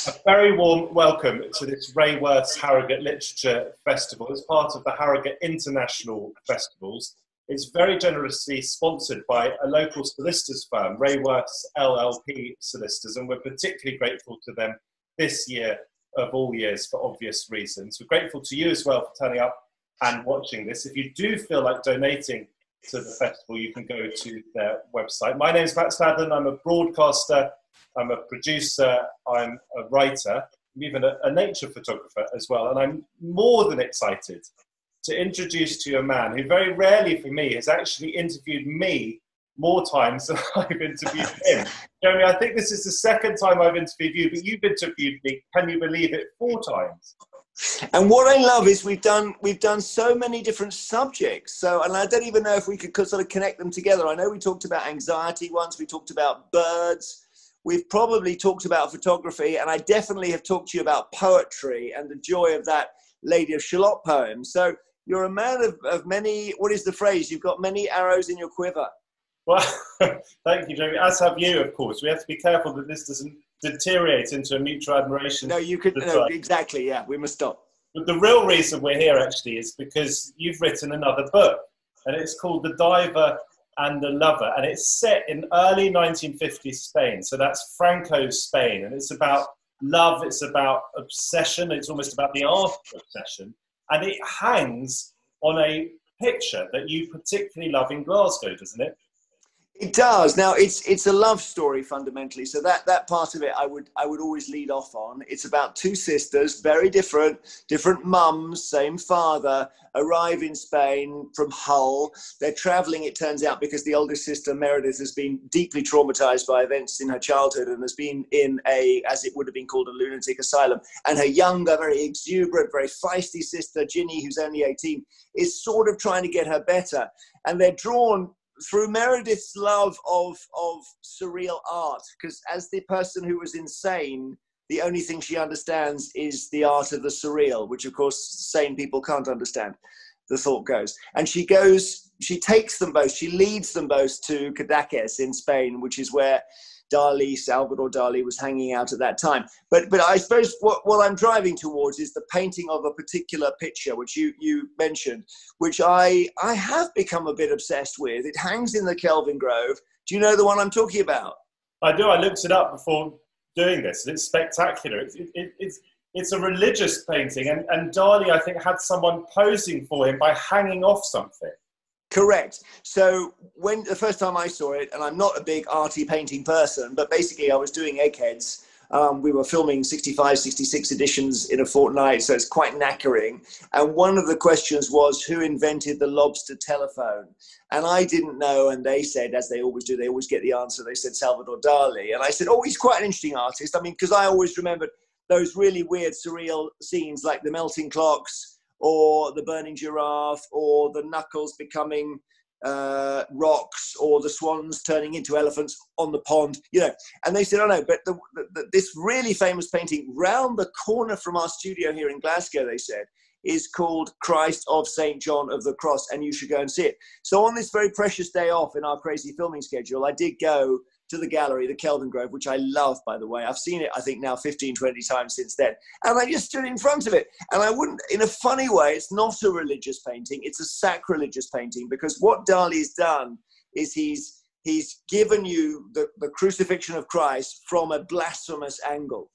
A very warm welcome to this Rayworth's Harrogate Literature Festival. It's part of the Harrogate International Festivals. It's very generously sponsored by a local solicitors firm, Rayworth's LLP Solicitors, and we're particularly grateful to them this year of all years for obvious reasons. We're grateful to you as well for turning up and watching this. If you do feel like donating to the festival, you can go to their website. My name is Matt Sladden. I'm a broadcaster, I'm a producer, I'm a writer, I'm even a nature photographer as well. And I'm more than excited to introduce to you a man who very rarely for me has actually interviewed me more times than I've interviewed him. Jeremy, I think this is the second time I've interviewed you, but you've interviewed me, can you believe it, 4 times? And what I love is we've done so many different subjects. So, and I don't even know if we could sort of connect them together. I know we talked about anxiety once, we talked about birds. We've probably talked about photography, and I definitely have talked to you about poetry and the joy of that Lady of Shalott poem. So you're a man of many, what is the phrase? You've got many arrows in your quiver. Well, thank you, Jeremy. As have you, of course. We have to be careful that this doesn't deteriorate into a mutual admiration. No, you could, no, exactly, yeah, we must stop. But the real reason we're here, actually, is because you've written another book, and it's called The Diver and the Lover, and it's set in early 1950s Spain. So that's Franco's Spain, and it's about love, it's about obsession, it's almost about the art of obsession, and it hangs on a picture that you particularly love in Glasgow, doesn't it? It does. Now it's a love story fundamentally. So that part of it I would always lead off on. It's about 2 sisters, very different mums, same father, arrive in Spain from Hull. They're traveling, it turns out, because the oldest sister, Meredith, has been deeply traumatized by events in her childhood and has been in a, as it would have been called, a lunatic asylum. And her younger, very exuberant, very feisty sister, Ginny, who's only 18, is sort of trying to get her better. And they're drawn through Meredith's love of surreal art, because as the person who was insane, the only thing she understands is the art of the surreal, which of course sane people can't understand, the thought goes. And she takes them both, she leads them both to Cadaqués in Spain, which is where Dali, Salvador Dali, was hanging out at that time. But I suppose what I'm driving towards is the painting of a particular picture, which you mentioned, which I have become a bit obsessed with. It hangs in the Kelvingrove. Do you know the one I'm talking about? I do. I looked it up before doing this, and it's spectacular. It's a religious painting, and Dali, I think, had someone posing for him by hanging off something. Correct. So when the first time I saw it, and I'm not a big arty painting person, but basically I was doing Eggheads. We were filming 65, 66 editions in a fortnight, so it's quite knackering. And one of the questions was, who invented the lobster telephone? And I didn't know, and they said, as they always do, they always get the answer. They said Salvador Dali. And I said, oh, he's quite an interesting artist. I mean, because I always remembered those really weird, surreal scenes like the melting clocks, or the burning giraffe, or the knuckles becoming rocks, or the swans turning into elephants on the pond, you know. And they said, oh no, but this really famous painting round the corner from our studio here in Glasgow, they said, is called Christ of St. John of the Cross, and you should go and see it. So on this very precious day off in our crazy filming schedule, I did go to the gallery, the Kelvingrove, which I love, by the way. I've seen it, I think, now 15, 20 times since then. And I just stood in front of it. And I wouldn't, in a funny way, it's not a religious painting. It's a sacrilegious painting, because what Dali's done is he's given you the crucifixion of Christ from a blasphemous angle.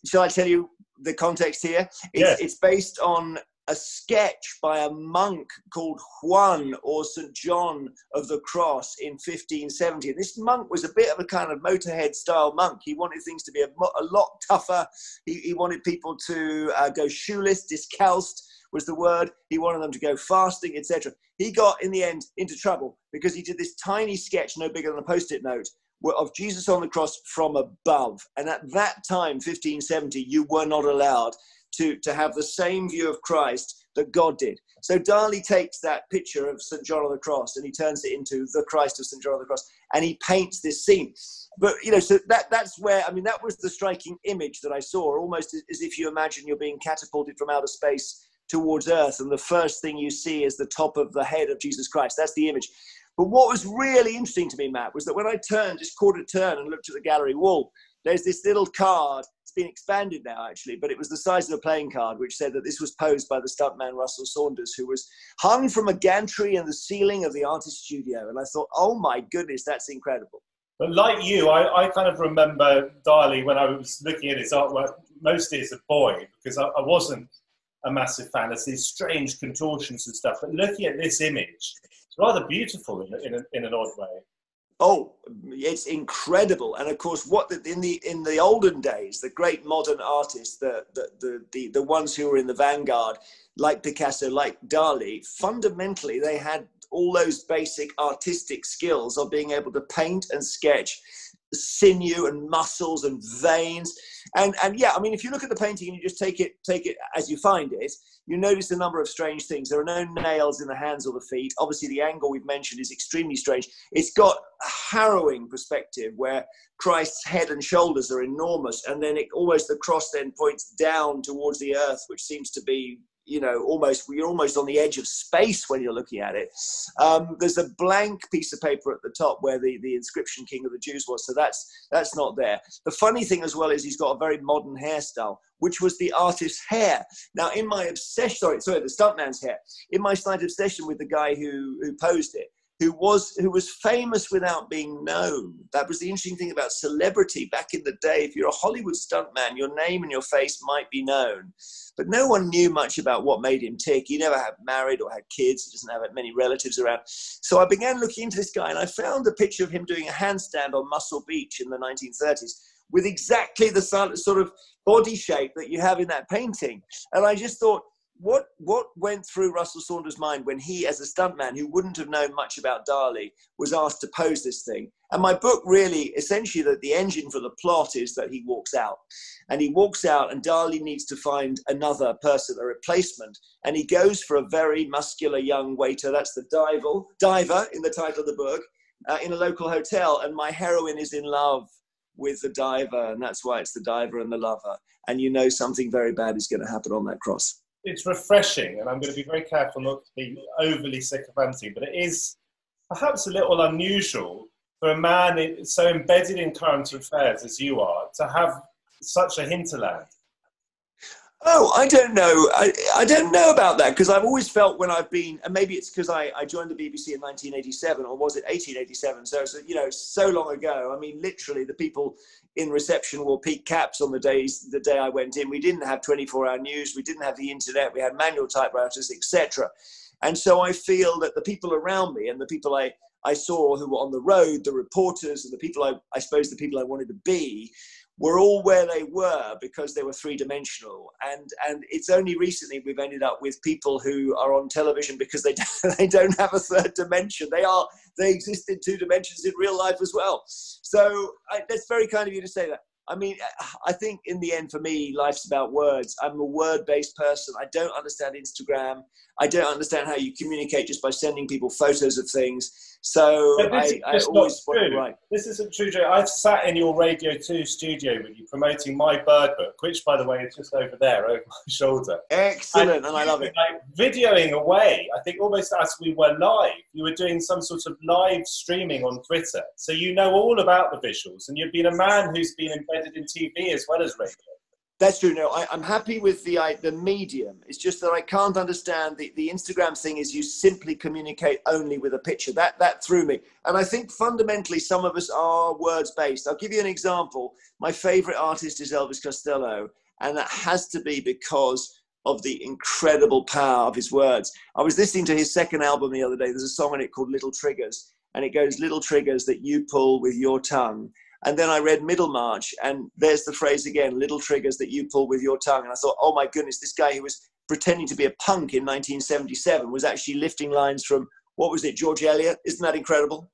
Shall I tell you the context here? It's based on a sketch by a monk called Juan, or St. John of the Cross, in 1570. And this monk was a bit of a kind of Motorhead style monk. He wanted things to be a lot tougher. He wanted people to go shoeless, discalced was the word. He wanted them to go fasting, etc. He got, in the end, into trouble because he did this tiny sketch, no bigger than a Post-it note, of Jesus on the cross from above. And at that time, 1570, you were not allowed to have the same view of Christ that God did. So Dali takes that picture of St. John on the cross and he turns it into the Christ of St. John on the cross, and he paints this scene. But, you know, so that's where, I mean, that was the striking image that I saw, almost as if you imagine you're being catapulted from outer space towards Earth, and the first thing you see is the top of the head of Jesus Christ. That's the image. But what was really interesting to me, Matt, was that when I just caught a turn and looked at the gallery wall, there's this little card It's been expanded now, actually, but it was the size of a playing card, which said that this was posed by the stuntman Russell Saunders, who was hung from a gantry in the ceiling of the artist studio. And I thought, oh my goodness, that's incredible. But like you, I kind of remember Dali when I was looking at his artwork, mostly as a boy, because I wasn't a massive fan of these strange contortions and stuff. But looking at this image, it's rather beautiful in an odd way. Oh, it's incredible. And of course, in the olden days, the great modern artists, the ones who were in the vanguard, like Picasso, like Dali, fundamentally, they had all those basic artistic skills of being able to paint and sketch sinew and muscles and veins. And yeah, I mean, if you look at the painting and you just take it as you find it, you notice a number of strange things. There are no nails in the hands or the feet. Obviously, the angle we've mentioned is extremely strange. It's got a harrowing perspective where Christ's head and shoulders are enormous, and then the cross then points down towards the earth, which seems to be, you're almost on the edge of space when you're looking at it. There's a blank piece of paper at the top where the inscription King of the Jews was, so that's not there. The funny thing as well is he's got a very modern hairstyle, which was the artist's hair. Now, in my obsession, sorry, the stuntman's hair, in my slight obsession with the guy who posed it, who was famous without being known. That was the interesting thing about celebrity back in the day. If you're a Hollywood stuntman, your name and your face might be known, but no one knew much about what made him tick. He never had married or had kids. He doesn't have many relatives around. So I began looking into this guy, and I found a picture of him doing a handstand on Muscle Beach in the 1930s with exactly the sort of body shape that you have in that painting. And I just thought, what went through Russell Saunders' mind when he, as a stuntman who wouldn't have known much about Dali, was asked to pose this thing? And my book really, essentially, the engine for the plot is that he walks out. And he walks out, and Dali needs to find another person, a replacement. And he goes for a very muscular young waiter. That's the diver in the title of the book, in a local hotel. And my heroine is in love with the diver, and that's why it's the diver and the lover. And you know something very bad is going to happen on that cross. It's refreshing, and I'm going to be very careful not to be overly sycophantic, but it is perhaps a little unusual for a man so embedded in current affairs as you are to have such a hinterland. Oh, I don't know. I don't know about that, because I've always felt when I've been, and maybe it's because I joined the BBC in 1987, or was it 1887? So, so long ago. I mean, literally, the people in reception wore peak caps on the day I went in. We didn't have 24-hour news. We didn't have the internet. We had manual typewriters, etc. And so I feel that the people around me and the people I saw who were on the road, the reporters and the people I suppose the people I wanted to be, were all where they were because they were three-dimensional. And it's only recently we've ended up with people who are on television because they don't have a third dimension. They exist in two dimensions in real life as well. So that's very kind of you to say that. I mean, I think in the end, for me, life's about words. I'm a word-based person. I don't understand Instagram. I don't understand how you communicate just by sending people photos of things. So I always want to write. This isn't true, Joe. I've sat in your Radio 2 studio with you promoting my bird book, which, by the way, is just over there, over my shoulder. Excellent, and I love it. Like, videoing away, I think almost as we were live. You were doing some sort of live streaming on Twitter. So you know all about the visuals, and you've been a man who's been embedded in TV as well as radio. That's true. No, I'm happy with the medium. It's just that I can't understand the Instagram thing is you simply communicate only with a picture. That threw me. And I think fundamentally some of us are words based. I'll give you an example. My favorite artist is Elvis Costello, and that has to be because of the incredible power of his words. I was listening to his second album the other day. There's a song on it called Little Triggers, and it goes, little triggers that you pull with your tongue. And then I read Middlemarch, and there's the phrase again, little triggers that you pull with your tongue. And I thought, oh my goodness, this guy who was pretending to be a punk in 1977 was actually lifting lines from, what was it, George Eliot? Isn't that incredible?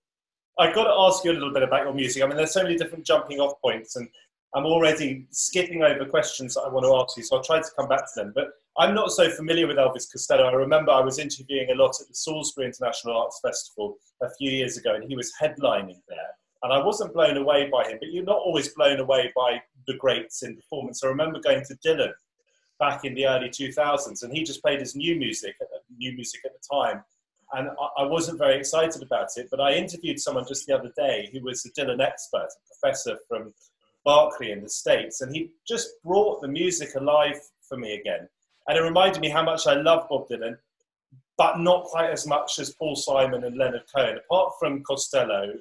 I've got to ask you a little bit about your music. I mean, there's so many different jumping off points, and I'm already skipping over questions that I want to ask you, so I'll try to come back to them. But I'm not so familiar with Elvis Costello. I remember I was interviewing a lot at the Salisbury International Arts Festival a few years ago, and he was headlining there. And I wasn't blown away by him, but you're not always blown away by the greats in performance. I remember going to Dylan back in the early 2000s, and he just played his new music at the time. And I wasn't very excited about it, but I interviewed someone just the other day who was a Dylan expert, a professor from Berkeley in the States, and he just brought the music alive for me again. And it reminded me how much I love Bob Dylan, but not quite as much as Paul Simon and Leonard Cohen. Apart from Costello,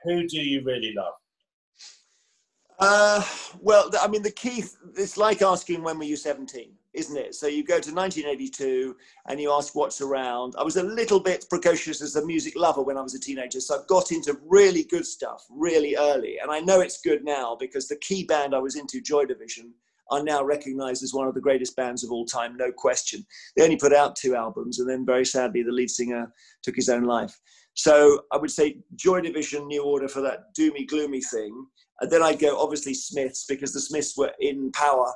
who do you really love? Well, I mean, the key, it's like asking when were you 17, isn't it? So you go to 1982 and you ask what's around. I was a little bit precocious as a music lover when I was a teenager, so I got into really good stuff really early. And I know it's good now because the key band I was into, Joy Division, are now recognized as one of the greatest bands of all time, no question. They only put out 2 albums, and then very sadly, the lead singer took his own life. So I would say Joy Division, New Order for that doomy, gloomy thing. And then I'd go, obviously, Smiths, because the Smiths were in power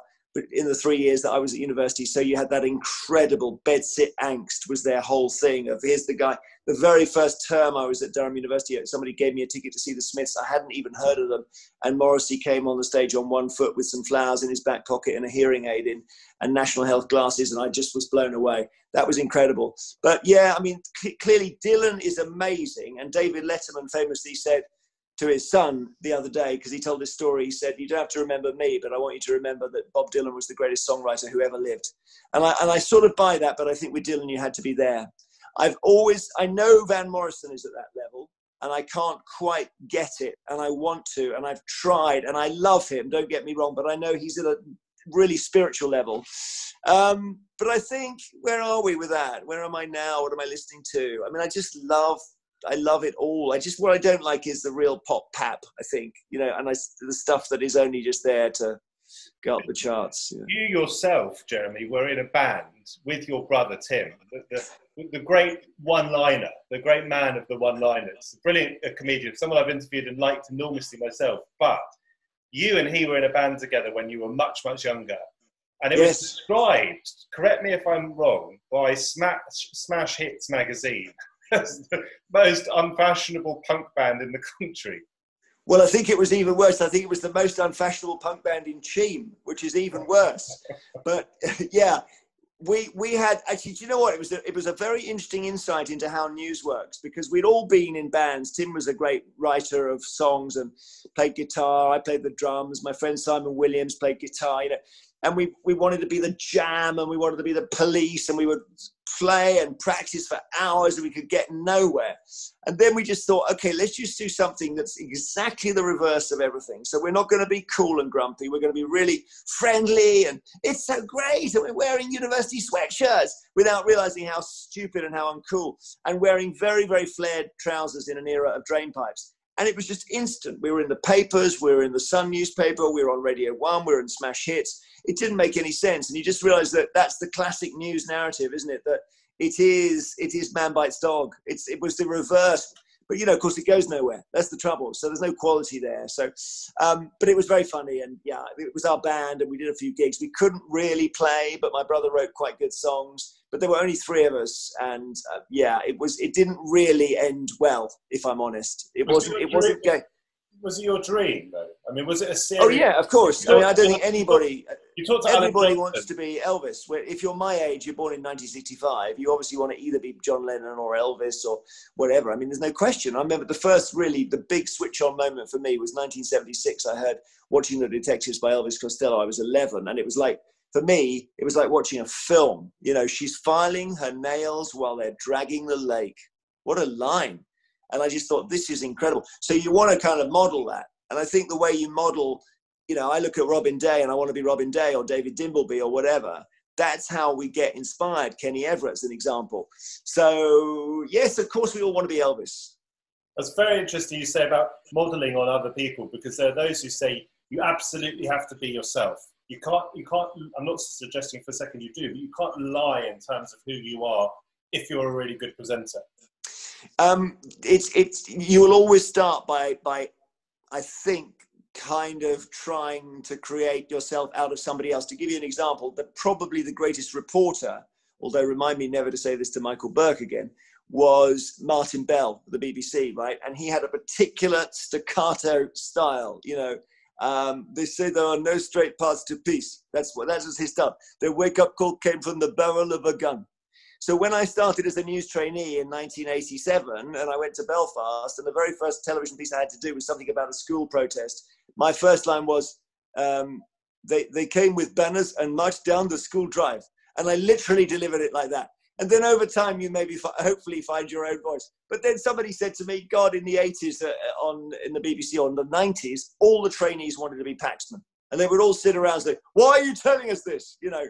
in the 3 years that I was at university. So you had that incredible bedsit angst was their whole thing of, here's the guy. The very first term I was at Durham University, somebody gave me a ticket to see the Smiths. I hadn't even heard of them. And Morrissey came on the stage on 1 foot with some flowers in his back pocket and a hearing aid in and National Health glasses. And I just was blown away. That was incredible. But yeah, I mean, clearly Dylan is amazing. And David Letterman famously said to his son the other day, because he told this story, he said, you don't have to remember me, but I want you to remember that Bob Dylan was the greatest songwriter who ever lived. And I sort of buy that, but I think with Dylan, you had to be there. I know Van Morrison is at that level, and I can't quite get it, and I want to, and I've tried, and I love him, don't get me wrong, but I know he's at a really spiritual level. But I think, where are we with that? Where am I now? What am I listening to? I mean, I love it all. What I don't like is the real pop pap, I think, and the stuff that is only just there to go up the charts. You yourself, Jeremy, were in a band with your brother, Tim, the great one-liner, the great man of the one-liners, brilliant comedian, someone I've interviewed and liked enormously myself. But you and he were in a band together when you were much, much younger. And it was described, correct me if I'm wrong, by Smash Hits magazine as the most unfashionable punk band in the country. Well, I think it was even worse. I think it was the most unfashionable punk band in Cheam, which is even worse. But yeah, we had, actually, do you know what? It was a very interesting insight into how news works, because we'd all been in bands. Tim was a great writer of songs and played guitar. I played the drums. My friend Simon Williams played guitar, and we wanted to be the Jam, and we wanted to be the Police, and we would play and practice for hours, and we could get nowhere. And then we just thought, okay, let's just do something that's exactly the reverse of everything. So we're not going to be cool and grumpy. We're going to be really friendly, and it's so great, and we're wearing university sweatshirts without realizing how stupid and how uncool, and wearing very, very flared trousers in an era of drain pipes. And it was just instant. We were in the papers, we were in the Sun newspaper, we were on Radio 1, we were in Smash Hits. It didn't make any sense. And you just realize that that's the classic news narrative, isn't it? That it is man bites dog. It was the reverse. But, of course, it goes nowhere. That's the trouble. So there's no quality there. So, but it was very funny. And yeah, it was our band, and we did a few gigs. We couldn't really play, but my brother wrote quite good songs. But there were only 3 of us. And yeah, it didn't really end well, if I'm honest. It wasn't gay. Was it your dream, though? I mean, was it a serious... Oh, yeah, of course. I mean, I don't think anybody... Everybody wants to be Elvis. If you're my age, you're born in 1965, you obviously want to either be John Lennon or Elvis or whatever. I mean, there's no question. I remember the big switch-on moment for me was 1976. I heard Watching the Detectives by Elvis Costello. I was 11, and it was like, for me, it was like watching a film. She's filing her nails while they're dragging the lake. What a line. And I just thought, this is incredible. So you want to kind of model that. And I think the way you model, I look at Robin Day and I want to be Robin Day or David Dimbleby or whatever. That's how we get inspired. Kenny Everett's an example. So, yes, of course, we all want to be Elvis. That's very interesting you say about modeling on other people, because there are those who say you absolutely have to be yourself. You can't, I'm not suggesting for a second you do, but you can't lie in terms of who you are if you're a really good presenter. You will always start by I think kind of trying to create yourself out of somebody else. To give you an example, probably the greatest reporter, although remind me never to say this to Michael Burke again, was Martin Bell, the BBC, right? And he had a particular staccato style, they say there are no straight paths to peace. That was his stuff. The wake-up call came from the barrel of a gun. So when I started as a news trainee in 1987, and I went to Belfast, and the very first television piece I had to do was something about a school protest, my first line was, they came with banners and marched down the school drive. And I literally delivered it like that. And then over time, you maybe hopefully find your own voice. But then somebody said to me, God, in the 80s, in the BBC, on the 90s, all the trainees wanted to be Paxman. And they would all sit around and say, why are you telling us this? You know.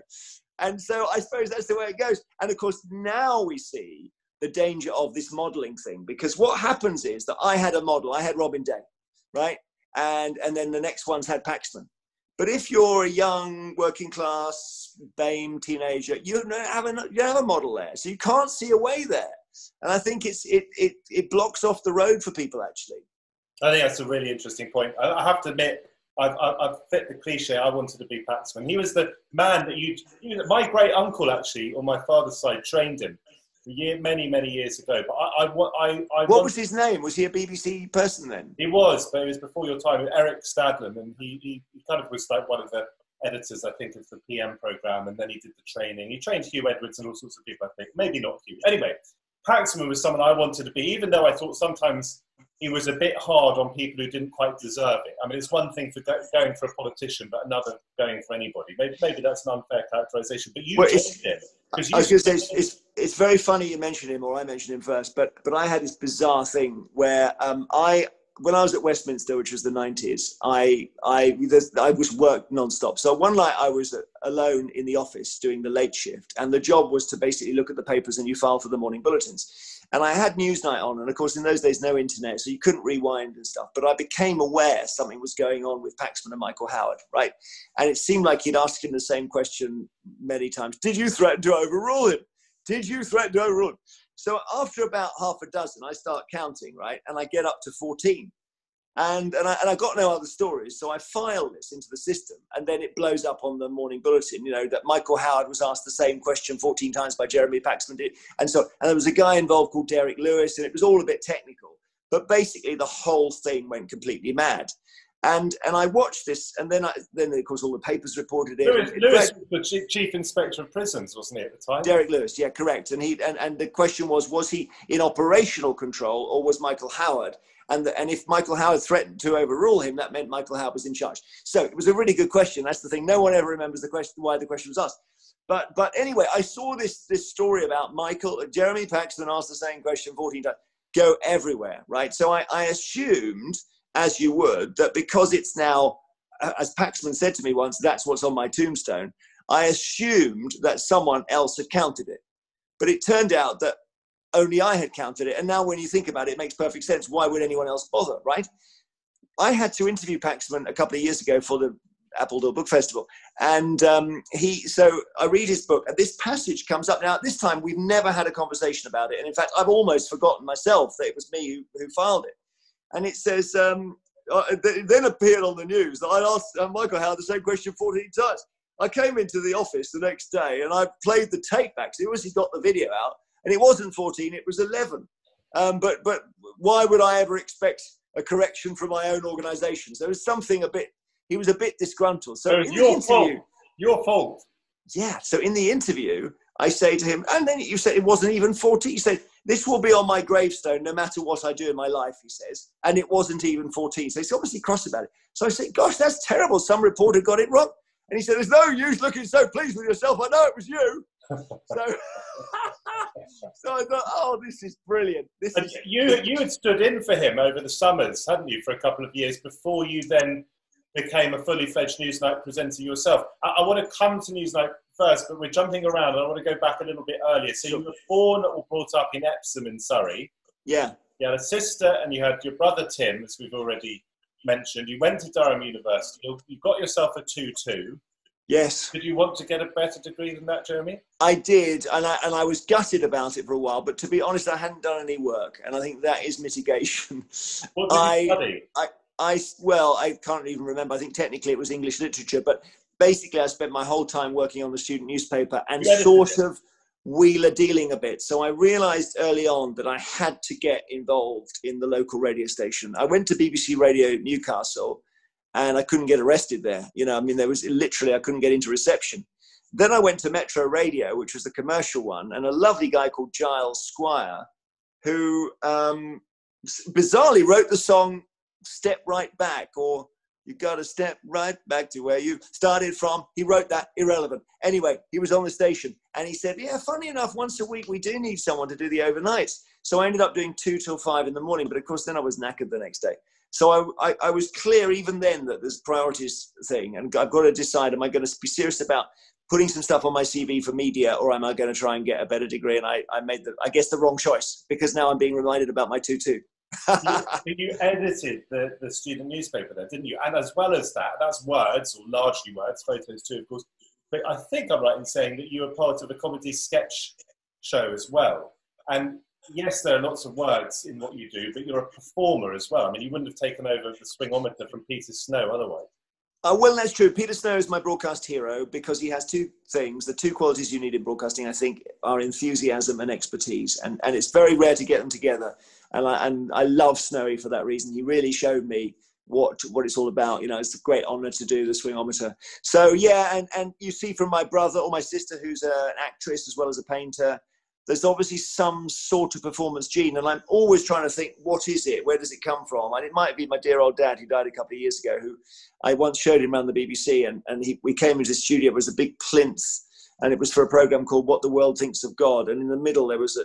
And so I suppose that's the way it goes. And of course, now we see the danger of this modeling thing, because what happens is that I had a model, I had Robin Day, right? And then the next one's had Paxman. But if you're a young working class BAME teenager, you don't have a model there. So you can't see a way there. And I think it blocks off the road for people, actually. I think that's a really interesting point. I have to admit, I've fit the cliche. I wanted to be Paxman. He was the man that my great uncle, actually, on my father's side, trained him many years ago. But what was his name? Was he a BBC person then? He was, but it was before your time. Eric Stadlen, and he kind of was like one of the editors, I think, of the PM programme, and then he did the training. He trained Hugh Edwards and all sorts of people, I think. Maybe not Hugh. Anyway, Paxman was someone I wanted to be, even though I thought sometimes he was a bit hard on people who didn't quite deserve it. I mean, it's one thing for going for a politician, but another going for anybody. Maybe that's an unfair characterisation, but you changed him. I was going to say, it's very funny you mentioned him, or I mentioned him first, but I had this bizarre thing where when I was at Westminster, which was the 90s, I was worked non-stop. So one night I was alone in the office doing the late shift, and the job was to basically look at the papers and you file for the morning bulletins. And I had Newsnight on, and of course in those days no internet, so you couldn't rewind and stuff. But I became aware something was going on with Paxman and Michael Howard, right? And it seemed like he'd asked him the same question many times. Did you threaten to overrule him? Did you threaten to overrule him? So after about half a dozen, I start counting, right? And I get up to 14. And I got no other stories. So I file this into the system, and then it blows up on the morning bulletin, you know, that Michael Howard was asked the same question 14 times by Jeremy Paxman. And there was a guy involved called Derek Lewis, and it was all a bit technical. But basically the whole thing went completely mad. And I watched this, and then of course all the papers reported it. Lewis was the chief inspector of prisons, wasn't he, at the time? Derek Lewis, yeah, correct. And the question was he in operational control, or was Michael Howard? And if Michael Howard threatened to overrule him, that meant Michael Howard was in charge. So it was a really good question. That's the thing. No one ever remembers the question, why the question was asked. But anyway, I saw this story about Jeremy Paxman asked the same question 14 times, go everywhere, right? So I assumed, as you would, that because it's now, as Paxman said to me once, that's what's on my tombstone, I assumed that someone else had counted it. But it turned out that only I had counted it. And now when you think about it, it makes perfect sense. Why would anyone else bother, right? I had to interview Paxman a couple of years ago for the Appledore Book Festival. And so I read his book, and this passage comes up. Now, at this time, we've never had a conversation about it. And in fact, I've almost forgotten myself that it was me who filed it. And it says, it then appeared on the news that I asked Michael Howard the same question 14 times. I came into the office the next day, and I played the tape back. So he obviously got the video out. And it wasn't 14, it was 11. But why would I ever expect a correction from my own organisation? So there was something he was a bit disgruntled. So it was your fault. Yeah, so in the interview, I say to him, and then you said it wasn't even 14. You said, this will be on my gravestone no matter what I do in my life, he says. And it wasn't even 14. So he's obviously cross about it. So I say, gosh, that's terrible. Some reporter got it wrong. And he said, there's no use looking so pleased with yourself. I know it was you. So I thought, oh, this is brilliant. You had stood in for him over the summers, hadn't you, for a couple of years before you then became a fully fledged Newsnight presenter yourself. I want to come to Newsnight first, but we're jumping around. I want to go back a little bit earlier. So you were born or brought up in Epsom in Surrey. Yeah. You had a sister and you had your brother Tim, as we've already mentioned. You went to Durham University. You got yourself a 2-2. Yes. Did you want to get a better degree than that, Jeremy? I did, and I was gutted about it for a while. But to be honest, I hadn't done any work, and I think that is mitigation. What did you study? Well, I can't even remember. I think technically it was English literature, but basically I spent my whole time working on the student newspaper and sort of wheeler dealing a bit. So I realised early on that I had to get involved in the local radio station. I went to BBC Radio Newcastle, and I couldn't get arrested there. You know, I mean, there was literally, I couldn't get into reception. Then I went to Metro Radio, which was the commercial one, and a lovely guy called Giles Squire, who bizarrely wrote the song Step Right Back, or You got to step right back to where you started from. He wrote that, irrelevant. Anyway, he was on the station and he said, yeah, funny enough, once a week we do need someone to do the overnights. So I ended up doing 2 till 5 in the morning, but of course then I was knackered the next day. So I was clear even then that there's priorities thing, and I've got to decide, am I going to be serious about putting some stuff on my CV for media, or am I going to try and get a better degree? And I made I guess the wrong choice, because now I'm being reminded about my tutu. You edited the student newspaper there, didn't you? And as well as that, that's words, or largely words, photos too, of course. But I think I'm right in saying that you were part of a comedy sketch show as well. And yes, there are lots of words in what you do, but you're a performer as well. I mean, you wouldn't have taken over the swingometer from Peter Snow otherwise. Well, that's true. Peter Snow is my broadcast hero because he has two things. The two qualities you need in broadcasting, I think, are enthusiasm and expertise. And it's very rare to get them together. And I love Snowy for that reason. He really showed me what it's all about. You know, it's a great honor to do the swingometer. So, yeah, and you see from my brother or my sister, who's an actress as well as a painter, there's obviously some sort of performance gene. And I'm always trying to think, what is it? Where does it come from? And it might be my dear old dad, who died a couple of years ago, who I once showed him around the BBC. And we came into the studio. It was a big plinth. And it was for a program called What the World Thinks of God. And in the middle, there was a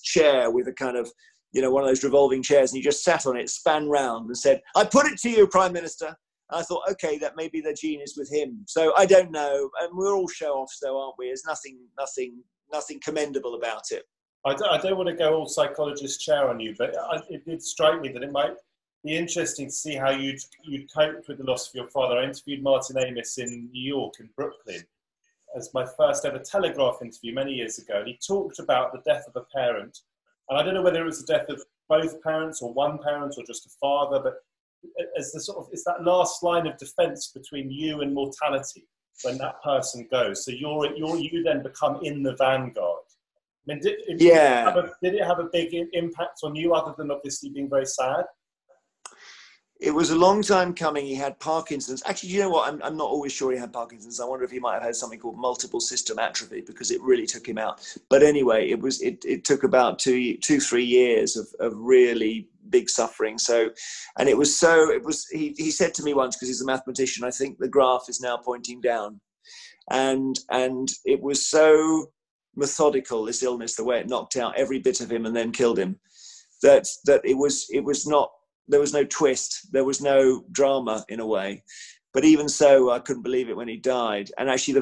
chair with a kind of, you know, one of those revolving chairs. And he just sat on it, span round and said, I put it to you, Prime Minister. And I thought, okay, that maybe the gene is with him. So I don't know. And we're all show-offs, though, aren't we? There's nothing commendable about it. I don't want to go all psychologist chair on you, but it did strike me that it might be interesting to see how you'd coped with the loss of your father. I interviewed Martin Amis in New York, in Brooklyn, as my first ever Telegraph interview many years ago. And he talked about the death of a parent. And I don't know whether it was the death of both parents or one parent or just a father, but as the sort of, it's that last line of defense between you and mortality when that person goes. So you then become in the vanguard. I mean, did it have a big impact on you, other than obviously being very sad? It was a long time coming. He had Parkinson's. Actually, you know what? I'm not always sure he had Parkinson's. I wonder if he might have had something called multiple system atrophy, because it really took him out. But anyway, it took about 2-3 years of really big suffering. So, and he said to me once, because he's a mathematician, I think the graph is now pointing down. And it was so methodical, this illness, the way it knocked out every bit of him and then killed him, that it was not, there was no twist, there was no drama in a way. But even so, I couldn't believe it when he died. And actually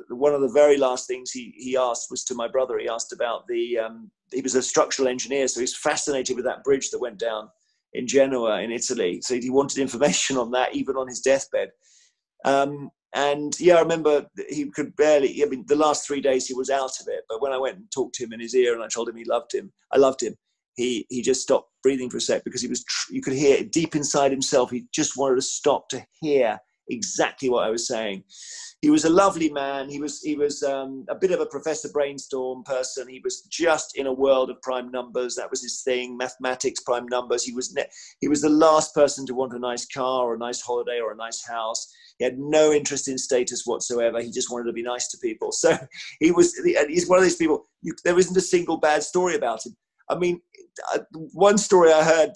one of the very last things he asked was to my brother. He asked about he was a structural engineer, so he's fascinated with that bridge that went down in Genoa in Italy. So he wanted information on that, even on his deathbed. And yeah, I remember he could barely, I mean, the last 3 days he was out of it. But when I went and talked to him in his ear and I told him I loved him, he just stopped breathing for a sec, because you could hear it deep inside himself. He just wanted to stop to hear exactly what I was saying. He was a lovely man. He was a bit of a Professor Brainstorm person. He was just in a world of prime numbers. That was his thing, mathematics, prime numbers. He was the last person to want a nice car or a nice holiday or a nice house. He had no interest in status whatsoever. He just wanted to be nice to people. So he's one of these people, there isn't a single bad story about him. I mean, one story I heard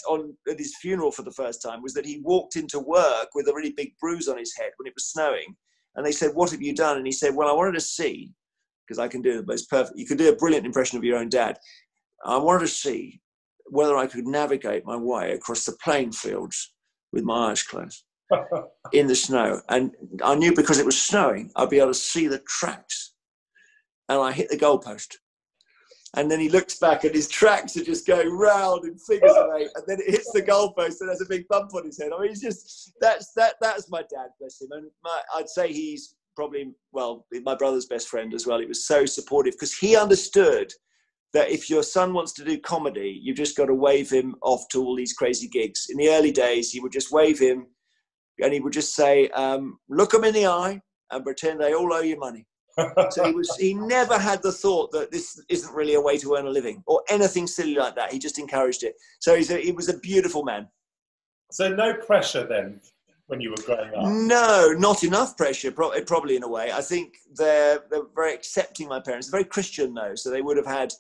at his funeral for the first time was that he walked into work with a really big bruise on his head when it was snowing. And they said, what have you done? And he said, well, I wanted to see, because I can do the most perfect, you could do a brilliant impression of your own dad. I wanted to see whether I could navigate my way across the playing fields with my eyes closed in the snow. And I knew because it was snowing, I'd be able to see the tracks. And I hit the goalpost. And then he looks back and his tracks are just going round in figures of 8. And then it hits the goalpost and there's a big bump on his head. I mean, it's just, that's my dad, bless him. And I'd say he's probably, well, my brother's best friend as well. He was so supportive, because he understood that if your son wants to do comedy, you've just got to wave him off to all these crazy gigs. In the early days, he would just wave him and he would just say, look them in the eye and pretend they all owe you money. So he never had the thought that this isn't really a way to earn a living or anything silly like that. He just encouraged it. So he was a beautiful man. So no pressure then when you were growing up? No, not enough pressure, probably in a way. I think they're very accepting, my parents. They're very Christian though, so they would have had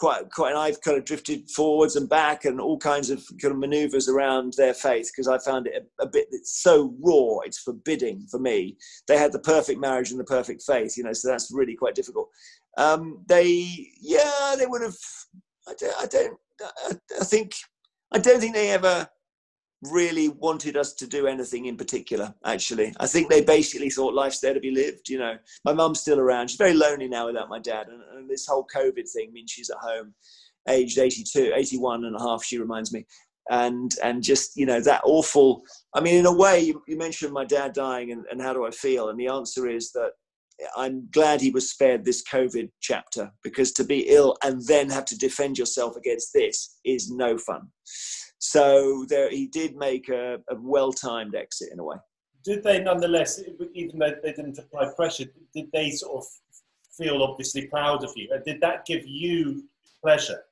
and I've kind of drifted forwards and back and all kinds of kind of maneuvers around their faith, because I found it a bit, it's so raw, it's forbidding for me. They had the perfect marriage and the perfect faith, you know, so that's really quite difficult. They would have, I don't think they ever really wanted us to do anything in particular, actually. I think they basically thought life's there to be lived, you know. My mum's still around. She's very lonely now without my dad. And this whole COVID thing means she's at home, aged 81 and a half, she reminds me. And just, you know, that awful, I mean, in a way, you mentioned my dad dying and how do I feel? And the answer is that I'm glad he was spared this COVID chapter, because to be ill and then have to defend yourself against this is no fun. So he did make a well-timed exit in a way. Did they nonetheless, even though they didn't apply pressure, did they sort of feel obviously proud of you? And did that give you pleasure,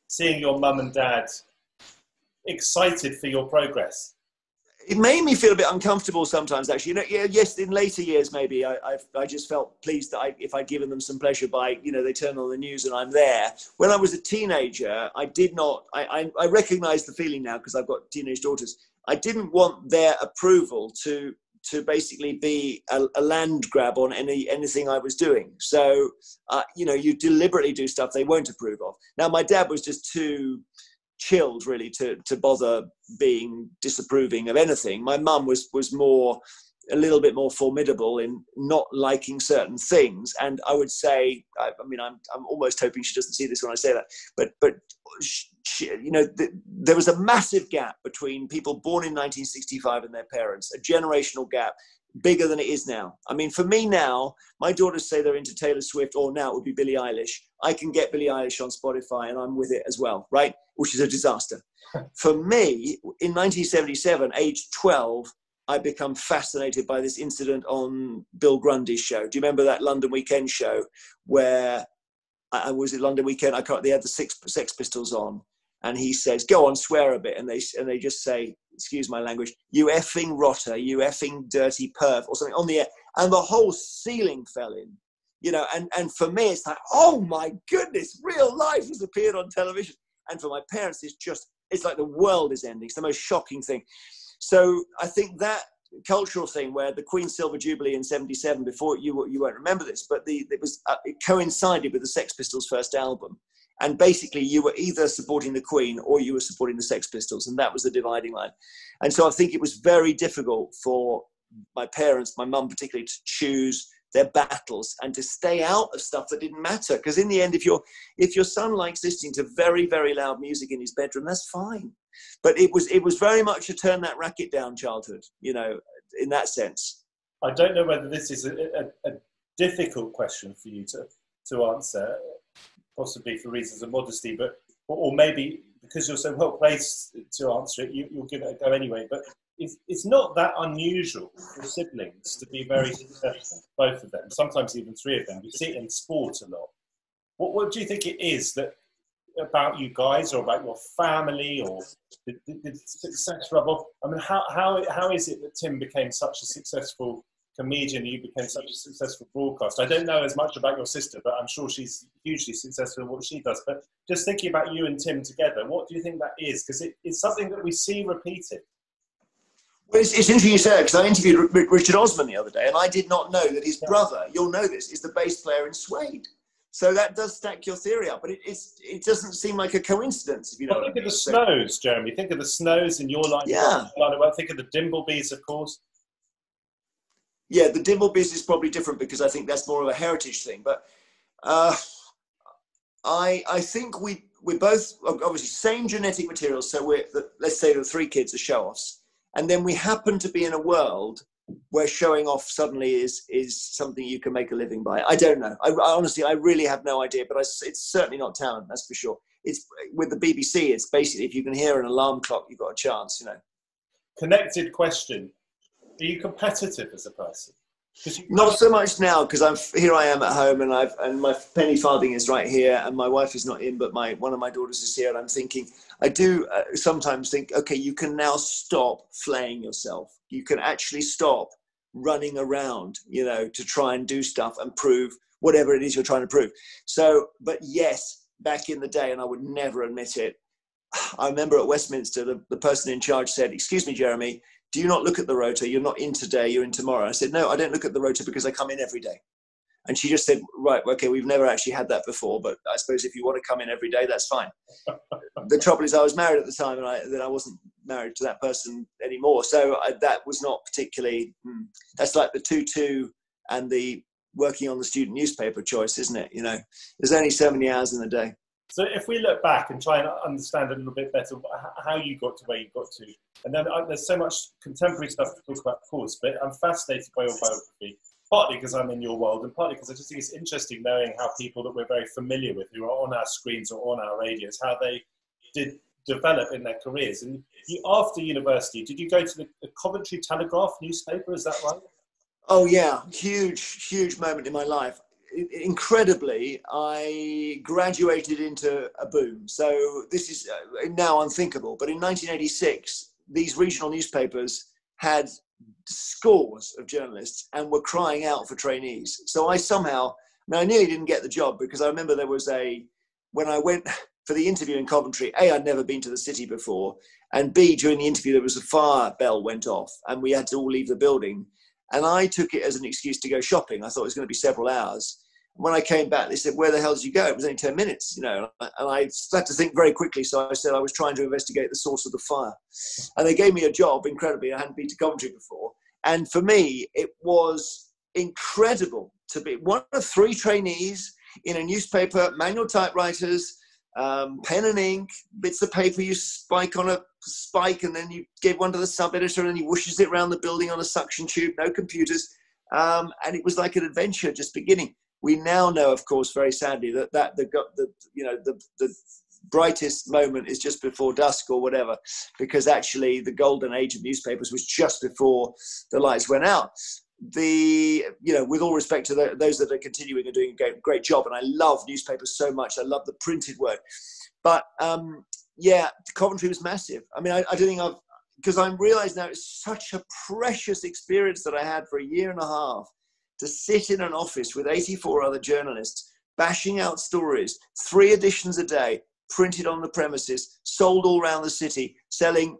seeing your mum and dad excited for your progress? It made me feel a bit uncomfortable sometimes, actually. You know, yes, in later years, maybe I just felt pleased that if I'd given them some pleasure by, you know, they turn on the news and I'm there. When I was a teenager, I recognize the feeling now because I've got teenage daughters. I didn't want their approval to basically be a land grab on anything I was doing. So, you know, you deliberately do stuff they won't approve of. Now, my dad was just too chilled really to bother being disapproving of anything. My mum was a little bit more formidable in not liking certain things, and I would say, I mean, I'm almost hoping she doesn't see this when I say that, but she, you know, there was a massive gap between people born in 1965 and their parents, a generational gap bigger than it is now. I mean, for me now, my daughters say they're into Taylor Swift, or now it would be Billie Eilish. I can get Billie Eilish on Spotify and I'm with it as well, right? Which is a disaster. For me, in 1977, age 12, I become fascinated by this incident on Bill Grundy's show. Do you remember that London Weekend show where was it London Weekend? They had the Sex Pistols on, and he says, "Go on, swear a bit," and they just say, excuse my language, "You effing rotter, you effing dirty perv," or something on the air, and the whole ceiling fell in, you know. And for me, it's like, oh my goodness, real life has appeared on television. And for my parents, it's like the world is ending. It's the most shocking thing. So I think that cultural thing where the Queen's Silver Jubilee in '77, before you won't remember this, but it coincided with the Sex Pistols' first album. And basically you were either supporting the Queen or you were supporting the Sex Pistols. And that was the dividing line. And so I think it was very difficult for my parents, my mum particularly, to choose their battles and to stay out of stuff that didn't matter. Because in the end, if your son likes listening to very, very loud music in his bedroom, that's fine. But it was very much a turn that racket down childhood, you know, in that sense. I don't know whether this is a difficult question for you to answer, possibly for reasons of modesty, or maybe because you're so well placed to answer it, you'll give it a go anyway. But it's not that unusual for siblings to be very successful, both of them, sometimes even three of them. We see it in sport a lot. What do you think it is that about you guys, or about your family, or the success level? I mean, how is it that Tim became such a successful comedian, you became such a successful broadcaster? I don't know as much about your sister, but I'm sure she's hugely successful in what she does. But just thinking about you and Tim together, what do you think that is? Because it's something that we see repeated. Well, it's interesting you say that, because I interviewed Richard Osman the other day, and I did not know that his brother, you'll know this, is the bass player in Suede. So that does stack your theory up, but it doesn't seem like a coincidence, if you know what I mean. Think of the Snows, Jeremy. Think of the Snows in your line. Yeah. Think of the Dimblebys, of course. Yeah, the Dimblebys is probably different because I think that's more of a heritage thing. But I think we're both obviously same genetic material. So let's say the three kids are show-offs, and then we happen to be in a world where showing off suddenly is something you can make a living by. I don't know. I honestly, I really have no idea. But it's certainly not talent, that's for sure. It's with the BBC. It's basically if you can hear an alarm clock, you've got a chance. You know. Connected question. Are you competitive as a person? Not so much now, because here I am at home, and my penny farthing is right here, and my wife is not in, but one of my daughters is here, and I'm thinking, I do sometimes think, okay, you can now stop flaying yourself. You can actually stop running around, you know, to try and do stuff and prove whatever it is you're trying to prove. So, but yes, back in the day, and I would never admit it. I remember at Westminster, the person in charge said, "Excuse me, Jeremy, do you not look at the rota? You're not in today, you're in tomorrow." I said, "No, I don't look at the rota because I come in every day." And she just said, "Right, okay, we've never actually had that before, but I suppose if you want to come in every day, that's fine." The trouble is I was married at the time, and I wasn't married to that person anymore. So that was not particularly, that's like the 2-2 and the working on the student newspaper choice, isn't it? You know, there's only so many hours in the day. So if we look back and try and understand a little bit better how you got to where you got to, and then there's so much contemporary stuff to talk about, of course, but I'm fascinated by your biography, partly because I'm in your world and partly because I just think it's interesting knowing how people that we're very familiar with, who are on our screens or on our radios, how they did develop in their careers. And you, after university, did you go to the Coventry Telegraph newspaper? Is that right? Oh yeah, huge moment in my life. Incredibly, I graduated into a boom. So this is now unthinkable. But in 1986, these regional newspapers had scores of journalists and were crying out for trainees. So I nearly didn't get the job because I remember when I went for the interview in Coventry, A, I'd never been to the city before, and B, during the interview, there was a fire bell went off and we had to all leave the building. And I took it as an excuse to go shopping. I thought it was going to be several hours. When I came back, they said, "Where the hell did you go?" It was only 10 minutes, you know. And I had to think very quickly. So I said I was trying to investigate the source of the fire. And they gave me a job, incredibly. I hadn't been to Coventry before. And for me, it was incredible to be one of 3 trainees in a newspaper, manual typewriters, pen and ink, bits of paper you spike on a spike, and then you give one to the sub-editor and he whooshes it around the building on a suction tube, no computers. And it was like an adventure just beginning. We now know, of course, very sadly, that the brightest moment is just before dusk or whatever, because actually the golden age of newspapers was just before the lights went out. With all respect to those that are continuing and doing a great job, and I love newspapers so much. I love the printed word. But Coventry was massive. I mean, I don't think because I'm realized now it's such a precious experience that I had for a year and a half to sit in an office with 84 other journalists, bashing out stories, 3 editions a day, printed on the premises, sold all around the city, selling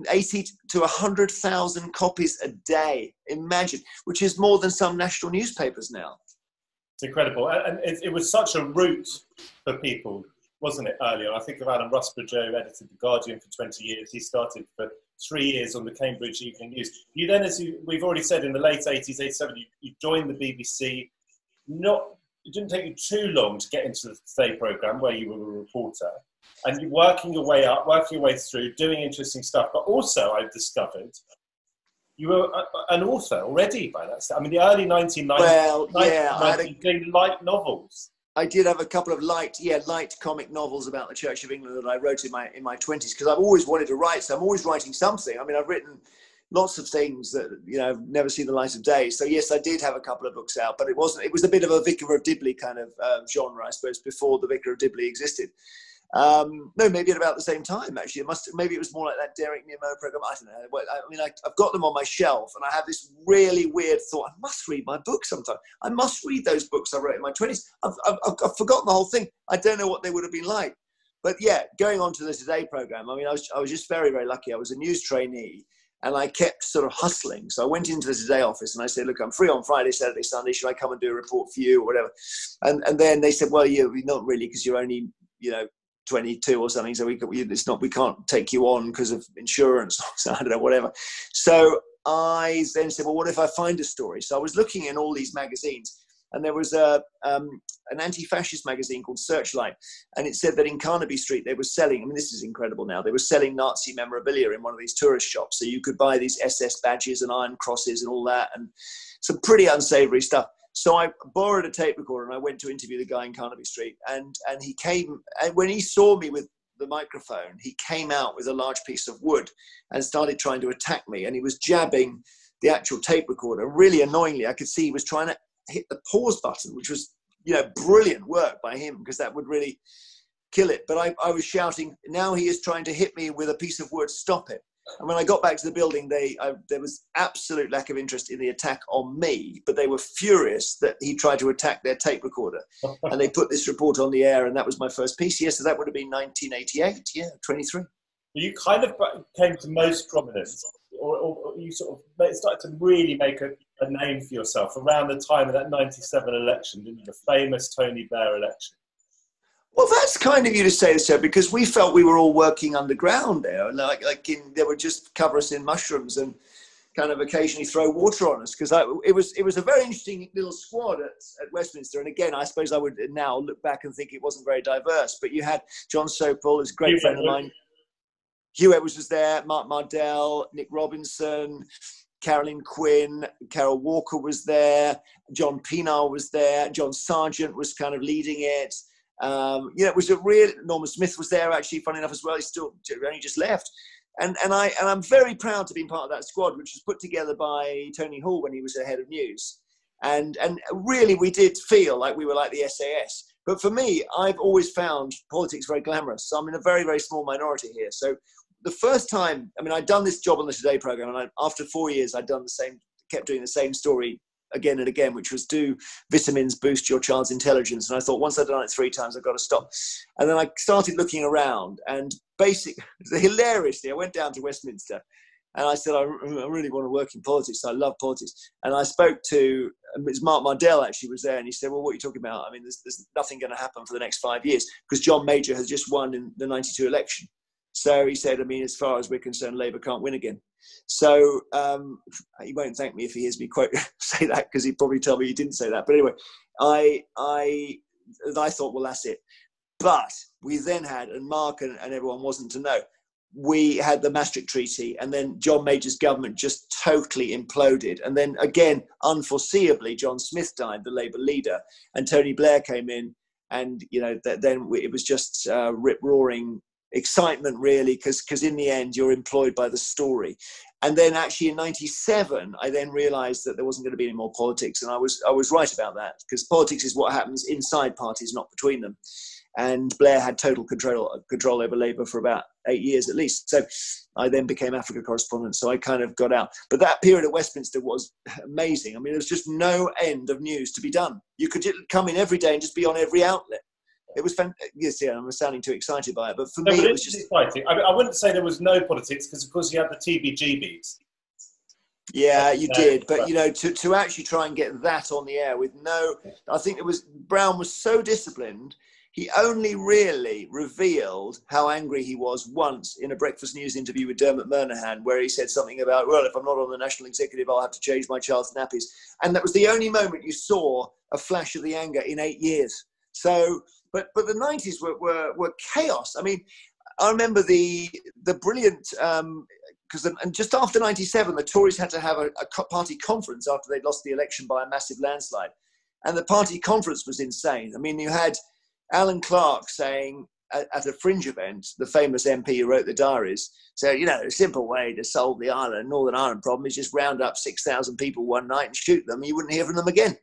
80 to 100,000 copies a day. Imagine, which is more than some national newspapers now. It's incredible. And it was such a route for people, wasn't it, earlier? I think of Alan Rusbridge, who edited The Guardian for 20 years. He started for 3 years on the Cambridge Evening News. You then, as we've already said, in the late 80s, 87, you joined the BBC. It didn't take you too long to get into the Today programme where you were a reporter, and you're working your way up, working your way through, doing interesting stuff. But also, I've discovered you were an author already by that stage. I mean, the early 1990s, doing light novels. I did have a couple of light comic novels about the Church of England that I wrote in my 20s, because I've always wanted to write. So I'm always writing something. I mean, I've written lots of things that, have never seen the light of day. So yes, I did have a couple of books out, but it was a bit of a Vicar of Dibley kind of genre, I suppose, before the Vicar of Dibley existed. No, maybe at about the same time, actually. Maybe it was more like that Derek Nemo program. I don't know. I mean, I've got them on my shelf, and I have this really weird thought: I must read my book sometime. I must read those books I wrote in my 20s. I've forgotten the whole thing. I don't know what they would have been like. But yeah, going on to the Today program, I mean, I was just very, very lucky. I was a news trainee, and I kept sort of hustling. So I went into the Today office and I said, "Look, I'm free on Friday, Saturday, Sunday. Should I come and do a report for you or whatever?" And then they said, "Well, not really, because you're only, 22 or something. So we can't take you on because of insurance." So I don't know, whatever. So I then said, "Well, what if I find a story?" So I was looking in all these magazines, and there was an anti-fascist magazine called Searchlight, and it said that in Carnaby Street they were selling, I mean, this is incredible now, they were selling Nazi memorabilia in one of these tourist shops. So you could buy these SS badges and iron crosses and all that, and some pretty unsavory stuff. So I borrowed a tape recorder and I went to interview the guy in Carnaby Street, and he came, and when he saw me with the microphone, he came out with a large piece of wood and started trying to attack me, and he was jabbing the actual tape recorder. Really annoyingly, I could see he was trying to hit the pause button, which was, brilliant work by him, because that would really kill it. But I was shouting, "Now he is trying to hit me with a piece of wood, stop it." And when I got back to the building, there was absolute lack of interest in the attack on me, but they were furious that he tried to attack their tape recorder. And they put this report on the air, and that was my first piece. Yes, so that would have been 1988, 23. You kind of came to most prominence, or you sort of started to really make a name for yourself around the time of that 97 election, didn't you? The famous Tony Blair election. Well, that's kind of you to say so, because we felt we were all working underground there. They would just cover us in mushrooms and kind of occasionally throw water on us, because it was a very interesting little squad at Westminster. And again, I suppose I would now look back and think it wasn't very diverse. But you had John Sopel, who's a great friend of mine. Hugh Edwards was there, Mark Mardell, Nick Robinson, Carolyn Quinn, Carol Walker was there, John Pienaar was there, John Sargent was kind of leading it. It was a real. Norman Smith was there, actually, funny enough as well. He still only just left, and I'm very proud to be part of that squad, which was put together by Tony Hall when he was the head of news, and really we did feel like we were like the SAS. But for me, I've always found politics very glamorous. So I'm in a very, very small minority here. So the first time, I mean, I'd done this job on the Today programme, and after 4 years, I'd done kept doing the same story again and again, which was, do vitamins boost your child's intelligence? And I thought, once I'd done it 3 times, I've got to stop. And then I started looking around, and hilariously, I went down to Westminster, and I said, I really want to work in politics. I love politics. And I spoke to, Mark Mardell actually was there, and he said, well, what are you talking about? I mean, there's nothing going to happen for the next 5 years, because John Major has just won in the 92 election. So he said, I mean, as far as we're concerned, Labour can't win again. So he won't thank me if he hears me say that, because he'd probably tell me he didn't say that. But anyway, I thought, well, that's it. But we then had, and Mark and everyone wasn't to know, we had the Maastricht Treaty, and then John Major's government just totally imploded. And then again, unforeseeably, John Smith died, the Labour leader, and Tony Blair came in, and then it was just rip-roaring excitement, really, because in the end you're employed by the story. And then actually in 97 I then realized that there wasn't going to be any more politics, and I was right about that, because politics is what happens inside parties, not between them. And Blair had total control over Labour for about 8 years at least. So I then became Africa correspondent, so I kind of got out. But that period at Westminster was amazing. I mean, there was just no end of news to be done. You could come in every day and just be on every outlet. It was fantastic. Yes, yeah, I'm sounding too excited by it, but for me, it was just exciting. I mean, I wouldn't say there was no politics, because of course you had the TBGBs. Yeah, you did, but to actually try and get that on the air with I think Brown was so disciplined. He only really revealed how angry he was once in a Breakfast News interview with Dermot Murnaghan, where he said something about, well, if I'm not on the National Executive, I'll have to change my child's nappies. And that was the only moment you saw a flash of the anger in 8 years. So, but the 90s were chaos. I mean, I remember the brilliant, and just after 97, the Tories had to have a party conference after they'd lost the election by a massive landslide. And the party conference was insane. I mean, you had Alan Clark saying at a Fringe event, the famous MP who wrote the diaries, so, a simple way to solve the Northern Ireland problem is just round up 6,000 people one night and shoot them. You wouldn't hear from them again.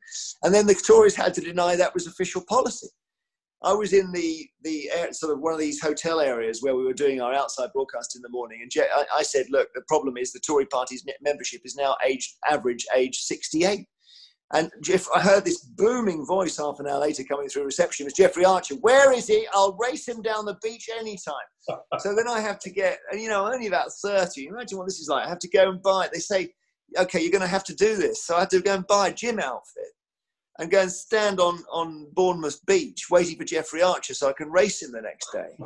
And then the Tories had to deny that was official policy. I was in the sort of one of these hotel areas where we were doing our outside broadcast in the morning. And I said, look, the problem is the Tory party's membership is now average age 68. And I heard this booming voice half an hour later coming through reception. It was Jeffrey Archer. Where is he? I'll race him down the beach anytime. So then I have to get, and I'm only about 30. Imagine what this is like. I have to go and buy, they say, okay, you're going to have to do this. So I had to go and buy a gym outfit and go and stand on Bournemouth Beach waiting for Jeffrey Archer so I can race him the next day.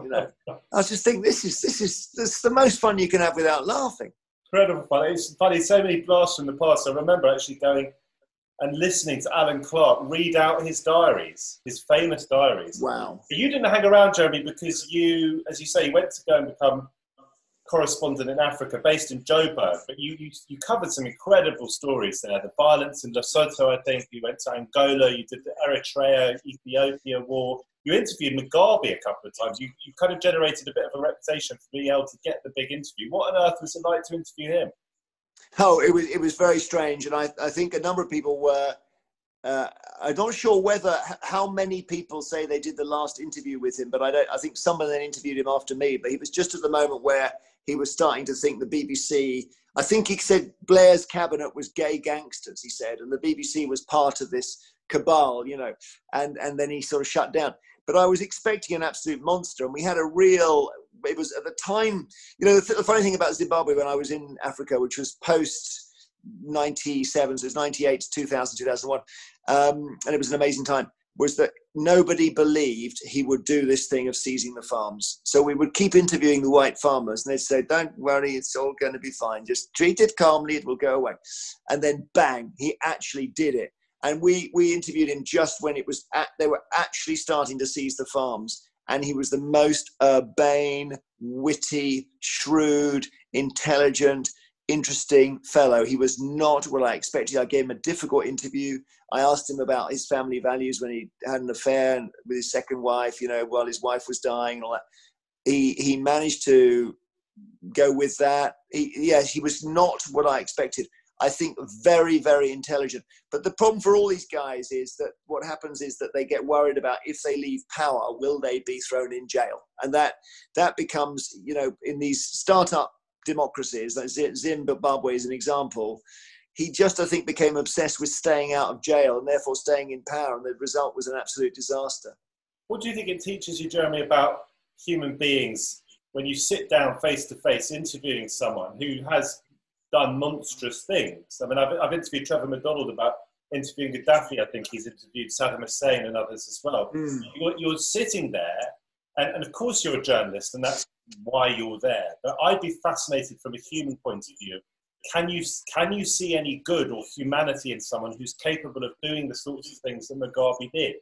I was just thinking, this is the most fun you can have without laughing. Incredible fun. It's funny, so many blasts from the past. I remember actually going and listening to Alan Clark read out his diaries, his famous diaries. Wow. But you didn't hang around, Jeremy, because you, as you say, you went to go and become correspondent in Africa, based in Joburg. But you covered some incredible stories there. The violence in Lesotho, I think. You went to Angola. You did the Eritrea, Ethiopia war. You interviewed Mugabe a couple of times. You kind of generated a bit of a reputation for being able to get the big interview. What on earth was it like to interview him? Oh, it was very strange, and I think a number of people were I'm not sure how many people say they did the last interview with him, but I think someone then interviewed him after me. But he was just at the moment where he was starting to think the BBC. I think he said Blair's cabinet was gay gangsters. He said, and the BBC was part of this cabal, and then he sort of shut down. But I was expecting an absolute monster, and we had a real. It was at the time, the funny thing about Zimbabwe when I was in Africa, which was post 97, so it was 98 to 2000, 2001, and it was an amazing time, was that nobody believed he would do this thing of seizing the farms. So we would keep interviewing the white farmers, and they'd say, don't worry, it's all going to be fine. Just treat it calmly, it will go away. And then bang, he actually did it. And we interviewed him just when they were actually starting to seize the farms. And he was the most urbane, witty, shrewd, intelligent, interesting fellow. He was not what I expected. I gave him a difficult interview. I asked him about his family values when he had an affair with his second wife, while his wife was dying and all that. He managed to go with that. He was not what I expected. I think very, very intelligent. But the problem for all these guys is that what happens is that they get worried about if they leave power, will they be thrown in jail? And that becomes, in these startup democracies, like Zimbabwe is an example, he just, I think, became obsessed with staying out of jail and therefore staying in power. And the result was an absolute disaster. What do you think it teaches you, Jeremy, about human beings when you sit down face to face interviewing someone who has done monstrous things? I mean, I've interviewed Trevor McDonald about interviewing Gaddafi. I think he's interviewed Saddam Hussein and others as well. You're sitting there, and of course you're a journalist, and that's why you're there. But I'd be fascinated from a human point of view. Can you see any good or humanity in someone who's capable of doing the sorts of things that Mugabe did?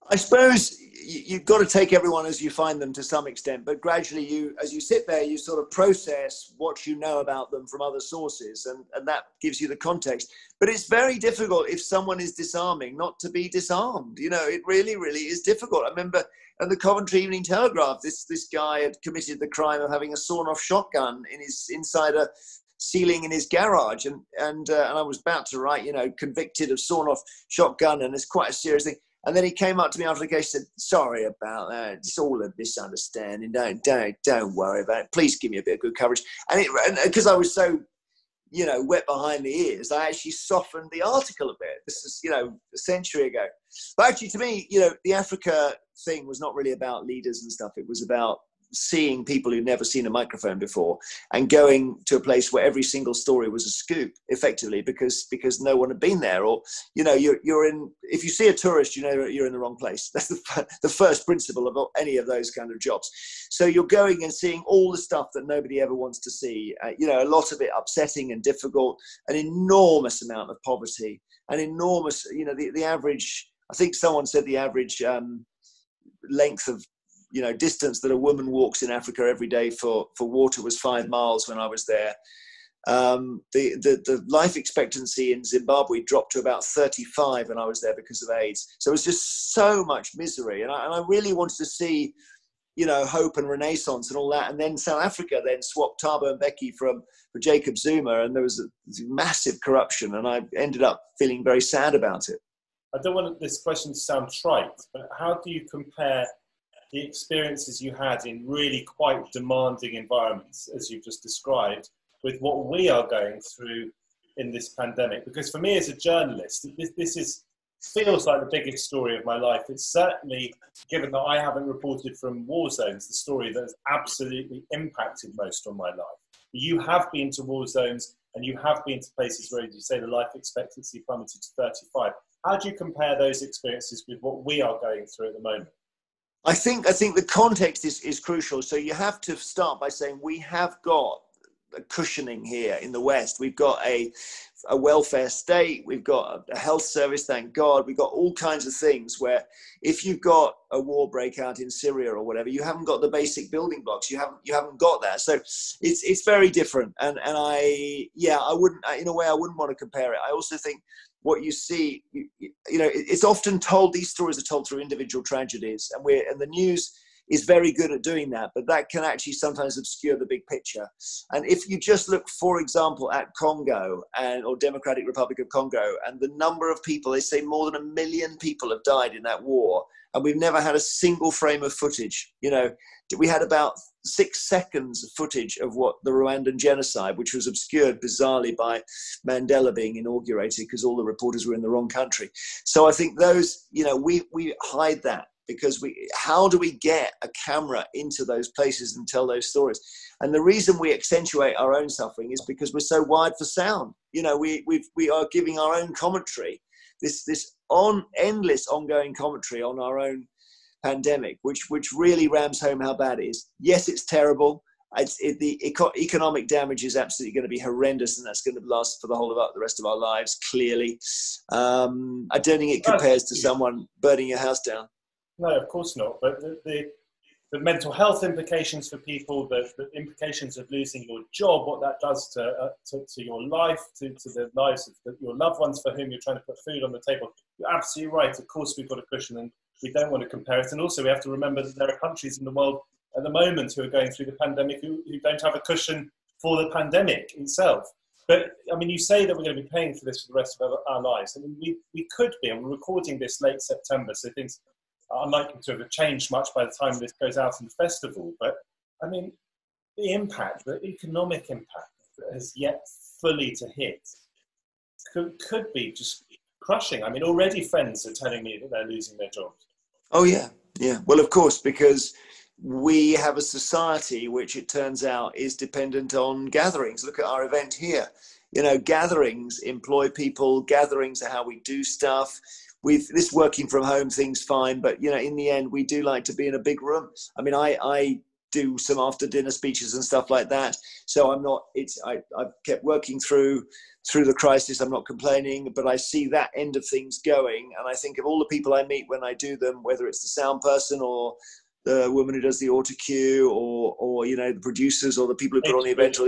I suppose you've got to take everyone as you find them to some extent, but gradually as you sit there, you sort of process what you know about them from other sources, and that gives you the context. But it's very difficult if someone is disarming not to be disarmed. It really, really is difficult. I remember at the Coventry Evening Telegraph, this guy had committed the crime of having a sawn-off shotgun inside a ceiling in his garage, and I was about to write, convicted of sawn-off shotgun, and it's quite a serious thing. And then he came up to me after the case and said, sorry about that. It's all a misunderstanding. Don't worry about it. Please give me a bit of good coverage. And because I was so, wet behind the ears, I actually softened the article a bit. This is, a century ago. But actually, to me, the Africa thing was not really about leaders and stuff. It was about seeing people who'd never seen a microphone before and going to a place where every single story was a scoop, effectively, because no one had been there. Or you're in, if you see a tourist, you're in the wrong place. That's the first principle of any of those kind of jobs. So you're going and seeing all the stuff that nobody ever wants to see, a lot of it upsetting and difficult, an enormous amount of poverty, an enormous, the average, I think someone said the average length of distance that a woman walks in Africa every day for water was 5 miles when I was there. The life expectancy in Zimbabwe dropped to about 35 when I was there because of AIDS. So it was just so much misery. And I really wanted to see, hope and renaissance and all that. And then South Africa then swapped Thabo Mbeki for Jacob Zuma, and there was a massive corruption. And I ended up feeling very sad about it. I don't want this question to sound trite, but how do you compare the experiences you had in really quite demanding environments, as you've just described, with what we are going through in this pandemic? Because for me as a journalist, this feels like the biggest story of my life. It's certainly, given that I haven't reported from war zones, the story that has absolutely impacted most on my life. You have been to war zones, and you have been to places where, as you say, the life expectancy plummeted to 35. How do you compare those experiences with what we are going through at the moment? I think the context is crucial. So you have to start by saying we have got a cushioning here in the West. We've got a welfare state. We've got a health service, thank God. We've got all kinds of things where if you've got a war breakout in Syria or whatever, you haven't got the basic building blocks. You haven't got that. So it's very different. And I wouldn't, in a way, I wouldn't want to compare it. I also think what you see, it's often told, these stories are told through individual tragedies, and the news is very good at doing that, but that can actually sometimes obscure the big picture. And if you just look, for example, at Congo or Democratic Republic of Congo, and the number of people, they say more than 1 million people have died in that war, and we've never had a single frame of footage. You know, we had about 6 seconds of footage of what the Rwandan genocide, which was obscured bizarrely by Mandela being inaugurated because all the reporters were in the wrong country. So I think those, you know, we hide that because how do we get a camera into those places and tell those stories? And the reason we accentuate our own suffering is because we're so wired for sound. You know, we are giving our own commentary, this endless ongoing commentary on our own pandemic, which really rams home how bad it is. Yes, it's terrible. The economic damage is absolutely going to be horrendous, and that's going to last for the rest of our lives, clearly. I don't think it compares to someone burning your house down. No, of course not. But the mental health implications for people, the implications of losing your job, what that does to your life, to the lives of your loved ones for whom you're trying to put food on the table. You're absolutely right. Of course, we've got a cushion, and we don't want to compare it. And also, we have to remember that there are countries in the world at the moment who are going through the pandemic who don't have a cushion for the pandemic itself. But, I mean, you say that we're going to be paying for this for the rest of our lives. I mean, we could be, and we're recording this late September, so things are unlikely to have changed much by the time this goes out in the festival. But, I mean, the impact, the economic impact that has yet fully to hit could be just crushing. I mean, already friends are telling me that they're losing their jobs. Oh, yeah. Yeah. Well, of course, because we have a society which, it turns out, is dependent on gatherings. Look at our event here. You know, gatherings employ people. Gatherings are how we do stuff. This working from home thing's fine, but, you know, in the end, we do like to be in a big room. I mean, I do some after dinner speeches and stuff like that. So I've kept working through the crisis. I'm not complaining, but I see that end of things going. And I think of all the people I meet when I do them, whether it's the sound person or the woman who does the auto cue or, you know, the producers or the people who put on the event.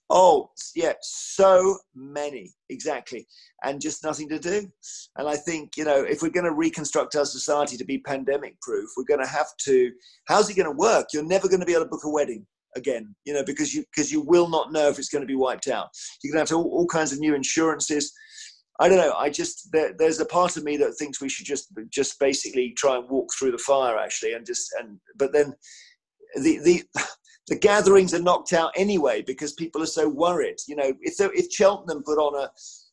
Oh, yeah, so many, exactly. And just nothing to do. And I think, you know, if we're going to reconstruct our society to be pandemic proof, we're going to have to, how's it going to work? You're never going to be able to book a wedding again, you know, because you will not know if it's going to be wiped out. You're going to have all kinds of new insurances. I don't know. There's a part of me that thinks we should just basically try and walk through the fire, actually, but then the gatherings are knocked out anyway because people are so worried. You know, if Cheltenham put on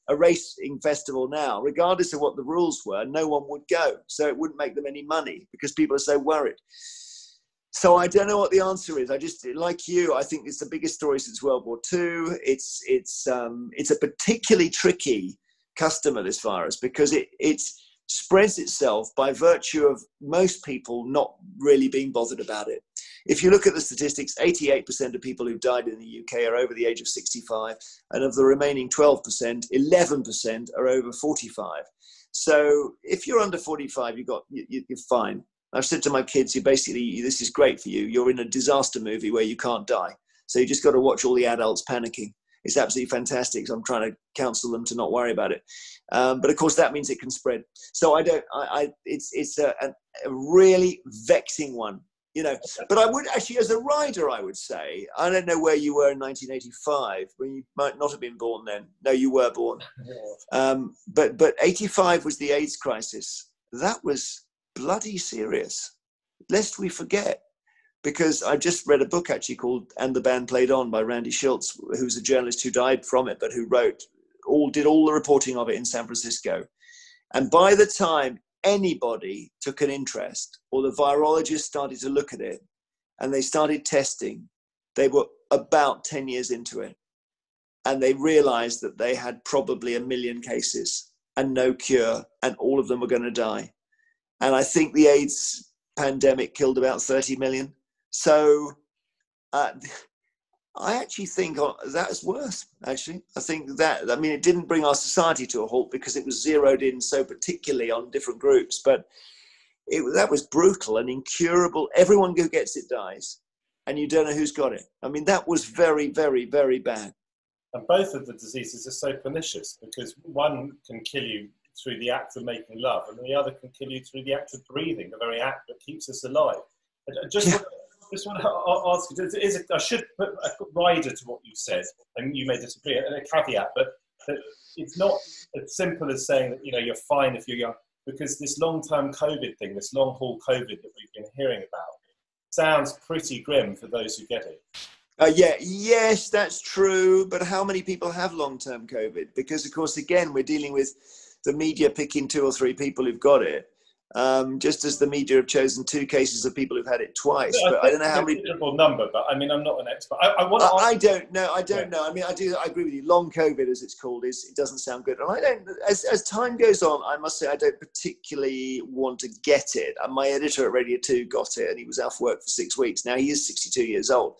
a racing festival now, regardless of what the rules were, no one would go. So it wouldn't make them any money because people are so worried. So I don't know what the answer is. I just, like you, I think it's the biggest story since World War II. It's a particularly tricky customer, this virus, because it spreads itself by virtue of most people not really being bothered about it. If you look at the statistics, 88% of people who've died in the UK are over the age of 65, and of the remaining 12%, 11% are over 45. So if you're under 45, you're fine. I've said to my kids, this is great for you. You're in a disaster movie where you can't die. So you just got to watch all the adults panicking. It's absolutely fantastic. So I'm trying to counsel them to not worry about it. But of course, that means it can spread. So it's a really vexing one, you know. But I would actually, as a rider, I would say, I don't know where you were in 1985, when you might not have been born then. No, you were born. But 85 was the AIDS crisis. That was bloody serious, lest we forget. Because I just read a book actually called "And the Band Played On" by Randy Schultz, who's a journalist who died from it, but who did all the reporting of it in San Francisco. And by the time anybody took an interest, or the virologists started to look at it, and they started testing, they were about 10 years into it. And they realized that they had probably 1 million cases and no cure, and all of them were going to die. And I think the AIDS pandemic killed about 30 million. So I actually think that's worse, actually. I think it didn't bring our society to a halt because it was zeroed in so particularly on different groups, but that was brutal and incurable. Everyone who gets it dies, and you don't know who's got it. I mean, that was very, very, very bad. And both of the diseases are so pernicious because one can kill you through the act of making love, and the other can kill you through the act of breathing, the very act that keeps us alive. Just want to ask you, I should put a rider to what you said, and you may disagree, and a caveat, but that it's not as simple as saying that, you're fine if you're young, because this long-term COVID thing, this long-haul COVID that we've been hearing about, sounds pretty grim for those who get it. Yes, that's true. But how many people have long-term COVID? Because, of course, again, we're dealing with the media picking 2 or 3 people who've got it. Just as the media have chosen 2 cases of people who've had it twice. But I don't know how many. Number, but I mean, I'm not an expert. I don't know. I mean, I agree with you. Long COVID, as it's called, it doesn't sound good. And I don't. As time goes on, I must say I don't particularly want to get it. And my editor at Radio 2 got it, and he was off work for 6 weeks. Now he is 62 years old,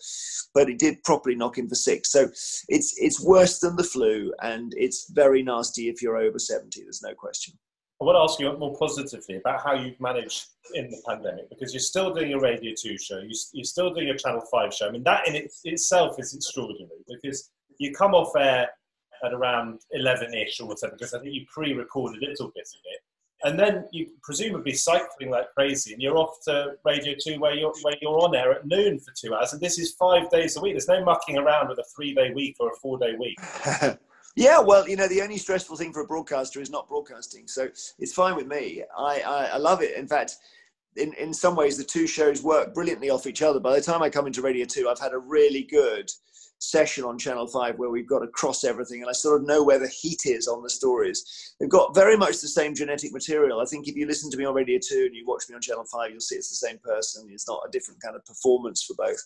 but it did properly knock him for 6. So it's worse than the flu, and it's very nasty if you're over 70. There's no question. I want to ask you more positively about how you've managed in the pandemic, because you're still doing your Radio 2 show, you're still doing your Channel 5 show. I mean, that in itself is extraordinary, because you come off air at around 11-ish or whatever, because I think you pre-recorded a little bit of it, and then you presumably cycling like crazy, and you're off to Radio 2 where you're on air at noon for 2 hours, and this is 5 days a week. There's no mucking around with a 3-day week or a 4-day week. Yeah, well, the only stressful thing for a broadcaster is not broadcasting. So it's fine with me. I love it. In fact, in some ways, the 2 shows work brilliantly off each other. By the time I come into Radio 2, I've had a really good session on Channel 5 where we've got to cross everything, and I sort of know where the heat is on the stories. They've got very much the same genetic material. I think if you listen to me on Radio 2 and you watch me on Channel 5, you'll see it's the same person. It's not a different kind of performance for both.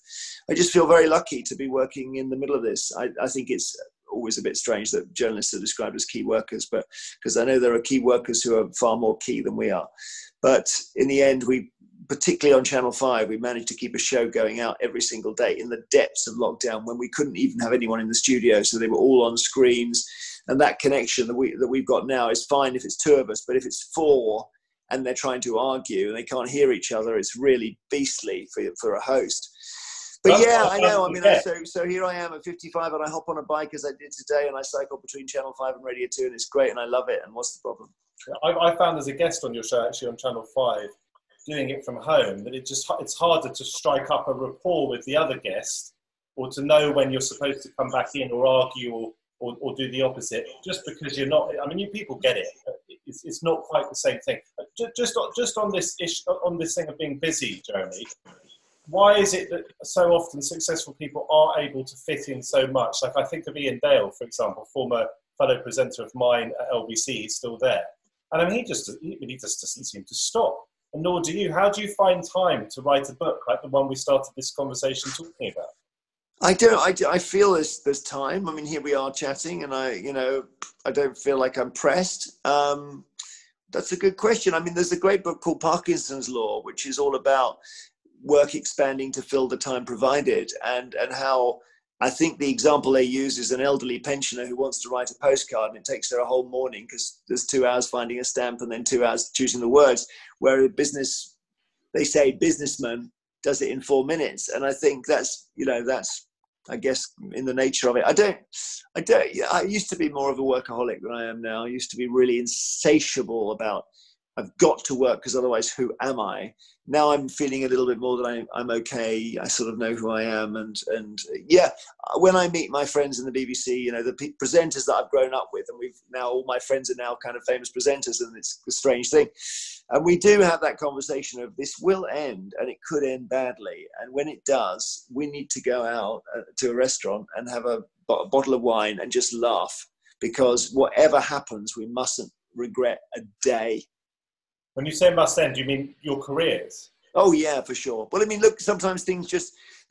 I just feel very lucky to be working in the middle of this. I think it's always a bit strange that journalists are described as key workers, but because I know there are key workers who are far more key than we are. But in the end, particularly on Channel 5, we managed to keep a show going out every single day in the depths of lockdown when we couldn't even have anyone in the studio. So they were all on screens, and that connection that we've got now is fine if it's 2 of us, but if it's 4 and they're trying to argue and they can't hear each other, it's really beastly for a host. But yeah, I know. I mean, so here I am at 55, and I hop on a bike as I did today, and I cycle between Channel 5 and Radio 2, and it's great, and I love it. And what's the problem? I found as a guest on your show, actually on Channel 5, doing it from home, that it's harder to strike up a rapport with the other guest, or to know when you're supposed to come back in or argue or do the opposite, just because you're not. I mean, you people get it. It's not quite the same thing. Just on this thing of being busy, Jeremy. Why is it that so often successful people are able to fit in so much? Like I think of Ian Dale, for example, former fellow presenter of mine at LBC. He's still there, and I mean, he just doesn't seem to stop. And nor do you. How do you find time to write a book like the one we started this conversation talking about? I don't. I feel there's time. I mean, here we are chatting, and I don't feel like I'm pressed. That's a good question. I mean, there's a great book called Parkinson's Law, which is all about work expanding to fill the time provided, and how I think the example they use is an elderly pensioner who wants to write a postcard, and it takes her a whole morning because there's 2 hours finding a stamp and then 2 hours choosing the words, where they say businessman does it in 4 minutes. And I think that's I guess in the nature of it. I used to be more of a workaholic than I am now. I used to be really insatiable about I've got to work because otherwise who am I? Now I'm feeling a little bit more that I'm okay. I sort of know who I am. And yeah, when I meet my friends in the BBC, the presenters that I've grown up with, and all my friends are now kind of famous presenters, and it's a strange thing. And we do have that conversation of this will end, and it could end badly. And when it does, we need to go out to a restaurant and have a bottle of wine and just laugh, because whatever happens, we mustn't regret a day. When you say must end, do you mean your careers? Oh, yeah, for sure. Well, I mean, look, sometimes things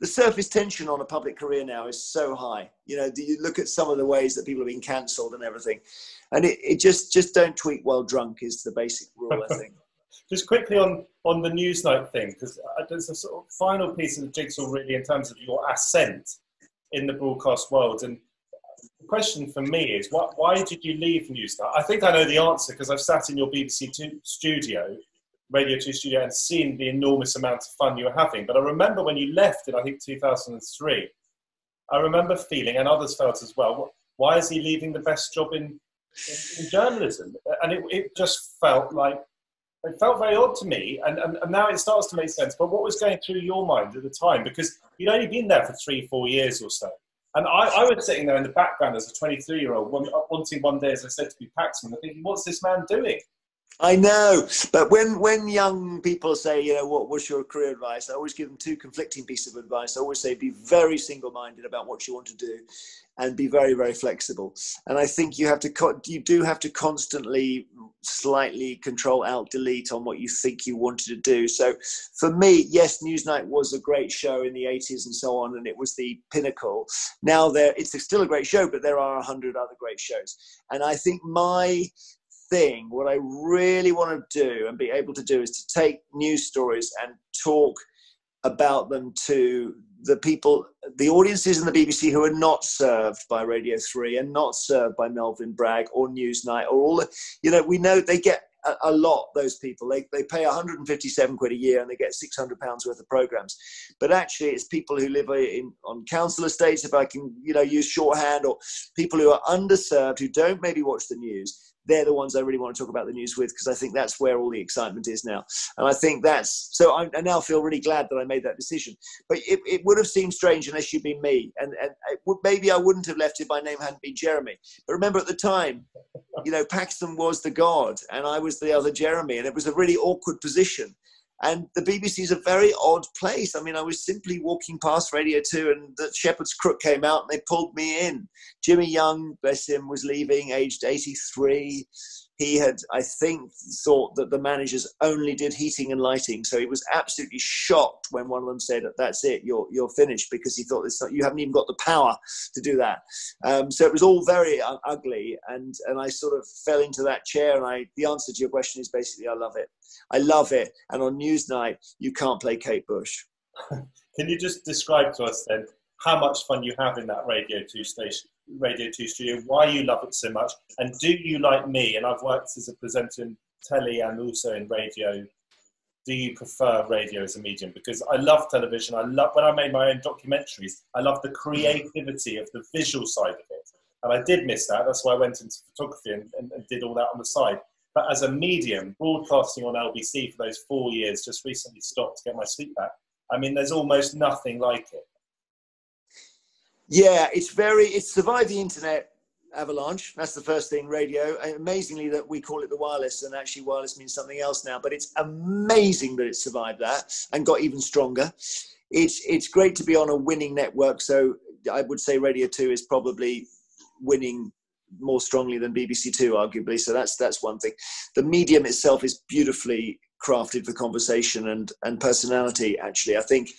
the surface tension on a public career now is so high. You look at some of the ways that people have been cancelled and everything. And it just don't tweet while drunk is the basic rule, I think. Just quickly on the Newsnight thing, because there's a sort of final piece of the jigsaw really in terms of your ascent in the broadcast world. And the question for me is, why did you leave Newsnight? I think I know the answer because I've sat in your BBC 2 studio, Radio 2 studio, and seen the enormous amount of fun you were having. But I remember when you left in, I think, 2003, I remember feeling, and others felt as well, why is he leaving the best job in journalism? And it just felt like It felt very odd to me, and now it starts to make sense. But what was going through your mind at the time? Because you'd only been there for 3-4 years or so. And I was sitting there in the background as a 23-year-old, wanting one day, as I said, to be Paxman, thinking, what's this man doing? I know, but when young people say, you know, what's your career advice? I always give them two conflicting pieces of advice. I always say, be very single-minded about what you want to do, and be very, very flexible. And I think you do have to constantly slightly control, alt, delete on what you think you wanted to do. So for me, yes, Newsnight was a great show in the 80s and so on, and it was the pinnacle. Now it's still a great show, but there are 100 other great shows. And I think what I really want to do and be able to do is to take news stories and talk about them to the people, the audiences in the BBC who are not served by Radio 3 and not served by Melvyn Bragg or Newsnight or all the, you know, we know they get a lot, those people. They pay 157 quid a year and they get £600 worth of programmes. But actually it's people who live on council estates, if I can, you know, use shorthand, or people who are underserved, who don't maybe watch the news. They're the ones I really want to talk about the news with, because I think that's where all the excitement is now. And I think so I now feel really glad that I made that decision. But it would have seemed strange unless you'd been me. And maybe I wouldn't have left if my name hadn't been Jeremy. But remember at the time, you know, Paxton was the god and I was the other Jeremy. And it was a really awkward position. And the BBC is a very odd place. I mean, I was simply walking past Radio 2 and the Shepherd's Crook came out and they pulled me in. Jimmy Young, bless him, was leaving, aged 83. He had, I think, thought that the managers only did heating and lighting. So he was absolutely shocked when one of them said, that's it, you're finished, because he thought you haven't even got the power to do that. So it was all very ugly. And I sort of fell into that chair. And the answer to your question is basically, I love it. I love it. And on Newsnight, you can't play Kate Bush. Can you just describe to us then how much fun you have in that Radio 2 studio, why you love it so much, and do you, like me, and I've worked as a presenter in telly and also in radio, do you prefer radio as a medium? Because I love television, when I made my own documentaries, I love the creativity of the visual side of it. And I did miss that, that's why I went into photography and did all that on the side. But as a medium, broadcasting on LBC for those 4 years, just recently stopped to get my sleep back. I mean, there's almost nothing like it. Yeah, it's survived the internet avalanche. That's the first thing, radio. And amazingly that we call it the wireless, and actually wireless means something else now, but it's amazing that it survived that and got even stronger. It's great to be on a winning network. So I would say Radio 2 is probably winning more strongly than BBC 2, arguably. So that's one thing. The medium itself is beautifully crafted for conversation and personality, actually. I think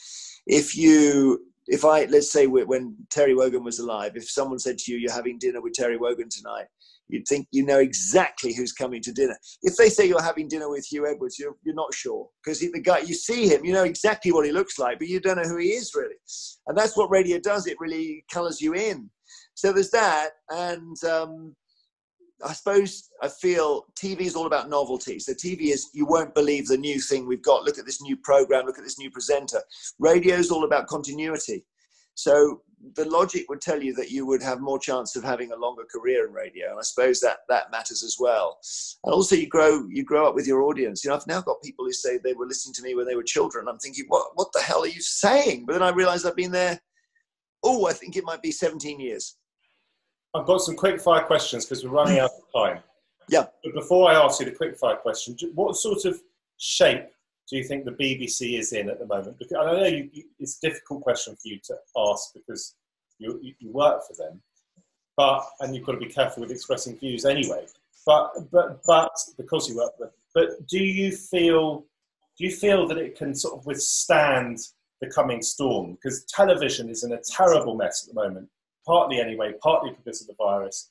let's say when Terry Wogan was alive, if someone said to you, you're having dinner with Terry Wogan tonight, you'd think you know exactly who's coming to dinner. If they say you're having dinner with Hugh Edwards, you're not sure, because the guy, you see him, you know exactly what he looks like, but you don't know who he is really. And that's what radio does. It really colours you in. So there's that. And I suppose I feel TV is all about novelty. So TV is, you won't believe the new thing we've got. Look at this new program. Look at this new presenter. Radio is all about continuity. So the logic would tell you that you would have more chance of having a longer career in radio. And I suppose that matters as well. And also you grow up with your audience. You know, I've now got people who say they were listening to me when they were children. I'm thinking, what the hell are you saying? But then I realized I've been there, I think it might be 17 years. I've got some quick fire questions because we're running out of time. Yeah. But before I ask you the quick fire question, what sort of shape do you think the BBC is in at the moment? Because I know it's a difficult question for you to ask because you work for them, and you've got to be careful with expressing views anyway. But because you work for them, but do you feel that it can sort of withstand the coming storm? Because television is in a terrible mess at the moment. Partly anyway, partly because of the virus.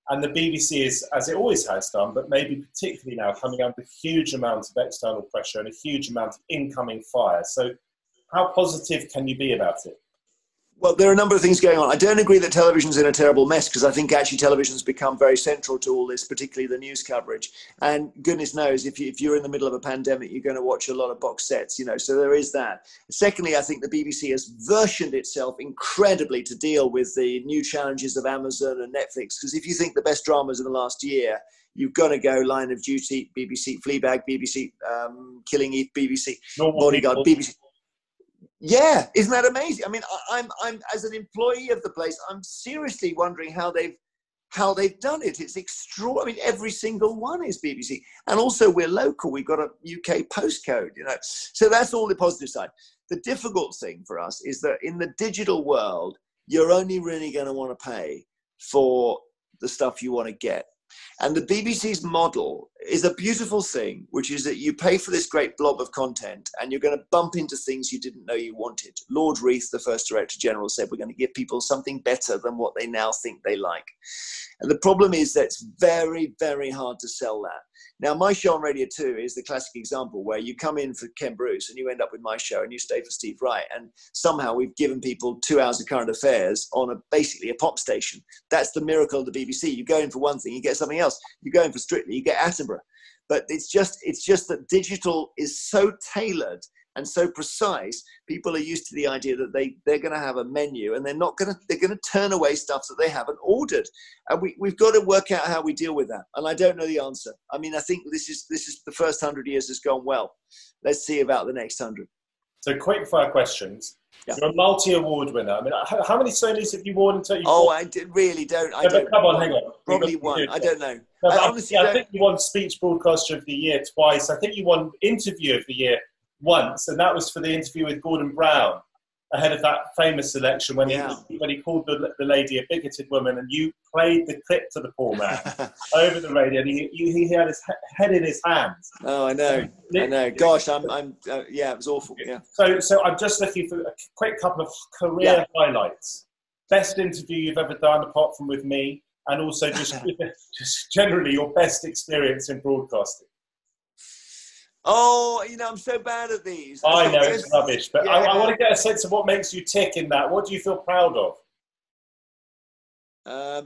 And the BBC is, as it always has done, but maybe particularly now, coming under huge amounts of external pressure and a huge amount of incoming fire. So how positive can you be about it? Well, there are a number of things going on. I don't agree that television's in a terrible mess, because I think actually television's become very central to all this, particularly the news coverage. And goodness knows, if you're in the middle of a pandemic, you're going to watch a lot of box sets, you know, so there is that. Secondly, I think the BBC has versioned itself incredibly to deal with the new challenges of Amazon and Netflix, because if you think the best dramas in the last year, you've got to go Line of Duty, BBC, Fleabag, BBC, Killing Eve, BBC, Normal Bodyguard, people. BBC. Yeah, isn't that amazing? I mean, I'm as an employee of the place, I'm seriously wondering how they've done it. It's extraordinary. I mean, every single one is BBC, and also we're local. We've got a UK postcode, you know. So that's all the positive side. The difficult thing for us is that in the digital world, you're only really going to want to pay for the stuff you want to get. And the BBC's model is a beautiful thing, which is that you pay for this great blob of content and you're going to bump into things you didn't know you wanted. Lord Reith, the first Director General, said we're going to give people something better than what they now think they like. And the problem is that it's very, very hard to sell that. Now, My Show on Radio 2 is the classic example where you come in for Ken Bruce and you end up with My Show and you stay for Steve Wright. And somehow we've given people 2 hours of current affairs on basically a pop station. That's the miracle of the BBC. You go in for one thing, you get something else. You go in for Strictly, you get Attenborough. But it's just that digital is so tailored and so precise. People are used to the idea that they're going to have a menu and they're going to turn away stuff that they haven't ordered. And we've got to work out how we deal with that. And I don't know the answer. I mean, I think this is the first 100 years has gone well. Let's see about the next 100. So quick fire questions. Yeah. You're a multi-award winner. I mean, how many Sonys have you won until you? Really don't. No, but come on, hang on. Probably one. I don't know. No, I honestly I think you won Speech Broadcaster of the Year twice. I think you won Interview of the Year once, and that was for the interview with Gordon Brown ahead of that famous election when he called the lady a bigoted woman, and you played the clip to the poor man over the radio, and he had his head in his hands. Oh, I know. I know. Gosh, yeah, it was awful. Yeah. So I'm just looking for a quick couple of career highlights. Best interview you've ever done, apart from with me, and also just generally your best experience in broadcasting. Oh, I'm so bad at these. I know it's rubbish, but I want to get a sense of what makes you tick in that. What do you feel proud of?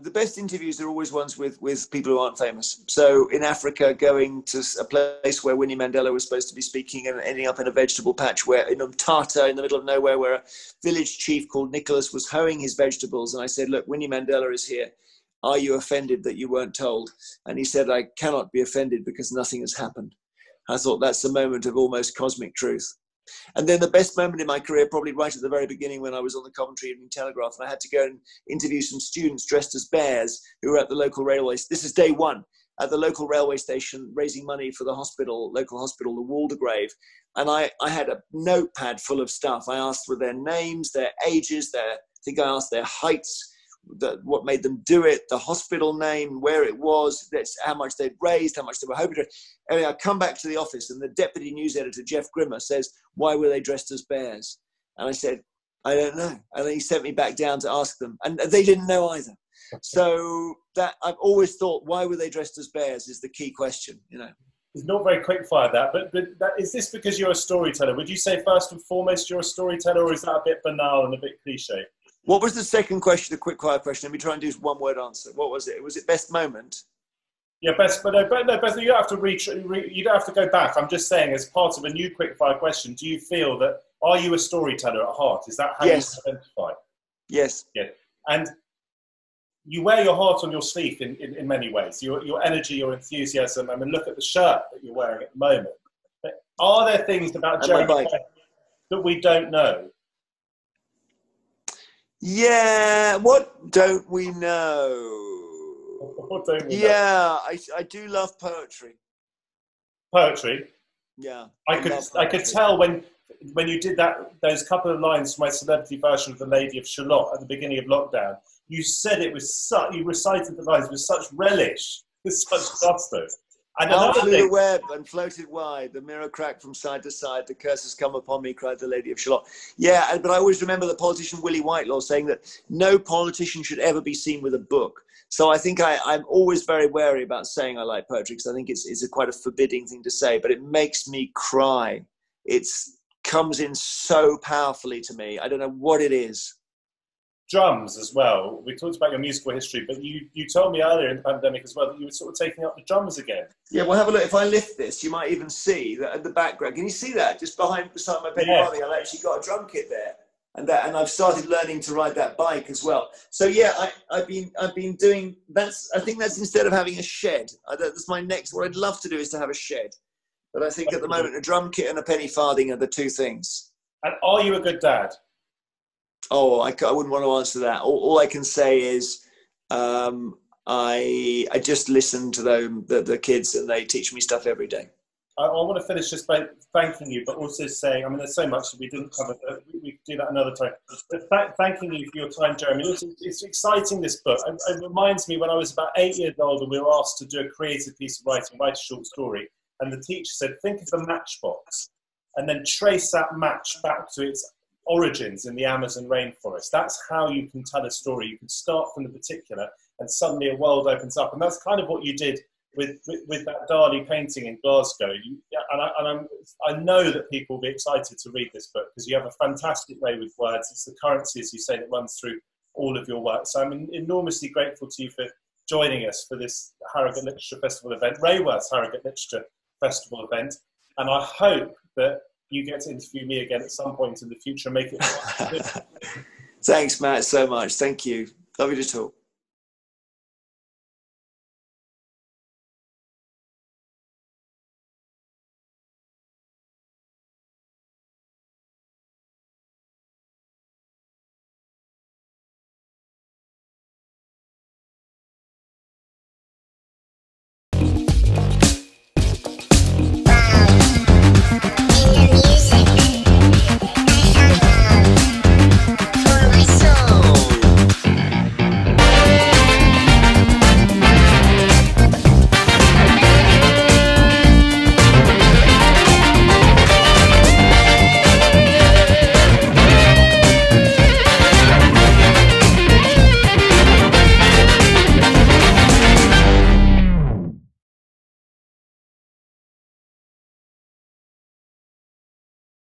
The best interviews are always ones with people who aren't famous. So in Africa, going to a place where Winnie Mandela was supposed to be speaking and ending up in a vegetable patch in Umtata, in the middle of nowhere, where a village chief called Nicholas was hoeing his vegetables. And I said, look, Winnie Mandela is here. Are you offended that you weren't told? And he said, I cannot be offended because nothing has happened. I thought that's a moment of almost cosmic truth. And then the best moment in my career, probably right at the very beginning when I was on the Coventry Evening Telegraph, and I had to go and interview some students dressed as bears who were at the local railway. This is day one at the local railway station, raising money for the local hospital, the Waldegrave. And I had a notepad full of stuff. I asked for their names, their ages, I think I asked their heights, what made them do it, the hospital name, where it was, how much they'd raised, how much they were hoping to. Anyway, I come back to the office and the deputy news editor, Jeff Grimmer, says, why were they dressed as bears? And I said, I don't know. And then he sent me back down to ask them. And they didn't know either. So that I've always thought, why were they dressed as bears is the key question, It's not very quick fire but is this because you're a storyteller? Would you say first and foremost you're a storyteller, or is that a bit banal and a bit cliche? What was the second question, the quick fire question? Let me try and do one word answer. What was it? Was it best moment? Yeah, best, but you don't have to you don't have to go back. I'm just saying, as part of a new quick fire question, do you feel that, are you a storyteller at heart? Is that how you identify? Yes. Yeah. And you wear your heart on your sleeve in many ways. Your energy, your enthusiasm. I mean, look at the shirt that you're wearing at the moment. But are there things about Jeremy that we don't know? Yeah, what don't we know? What don't we know? Yeah, I do love poetry. Poetry? Yeah. I could tell when you did those couple of lines from my celebrity version of The Lady of Shalott at the beginning of lockdown, you said it with you recited the lines with such relish, with such gusto. And I flew the web and floated wide. The mirror cracked from side to side. The curse has come upon me, cried the Lady of Shalott. Yeah, but I always remember the politician Willie Whitelaw saying that no politician should ever be seen with a book. So I think I'm always very wary about saying I like poetry, because I think it's quite a forbidding thing to say, but it makes me cry. It comes in so powerfully to me. I don't know what it is. Drums as well. We talked about your musical history, but you told me earlier in the pandemic as well that you were sort of taking up the drums again. Yeah, well, have a look. If I lift this, you might even see that at the background. Can you see that? Just beside my bed, I've actually got a drum kit there. and I've started learning to ride that bike as well. So yeah, I've been doing that's. I think that's instead of having a shed. That's my next. What I'd love to do is to have a shed, but I think at the moment a drum kit and a penny farthing are the two things. And are you a good dad? Oh, I wouldn't want to answer that. All I can say is I just listen to the kids, and they teach me stuff every day. I want to finish just by thanking you, but also saying, I mean, there's so much that we didn't cover. We could do that another time. But thanking you for your time, Jeremy. It's exciting, this book. It reminds me when I was about 8 years old and we were asked to do a creative piece of writing, write a short story. And the teacher said, think of the matchbox and then trace that match back to its origins in the Amazon rainforest. That's how you can tell a story. You can start from the particular and suddenly a world opens up. And that's kind of what you did with that Dali painting in Glasgow. I know that people will be excited to read this book because you have a fantastic way with words. It's the currency, as you say, that runs through all of your work. So I'm enormously grateful to you for joining us for this Harrogate Literature Festival event, Rayworth's Harrogate Literature Festival event. And I hope that you get to interview me again at some point in the future and make it. Thanks, Matt, so much. Thank you. Lovely to talk.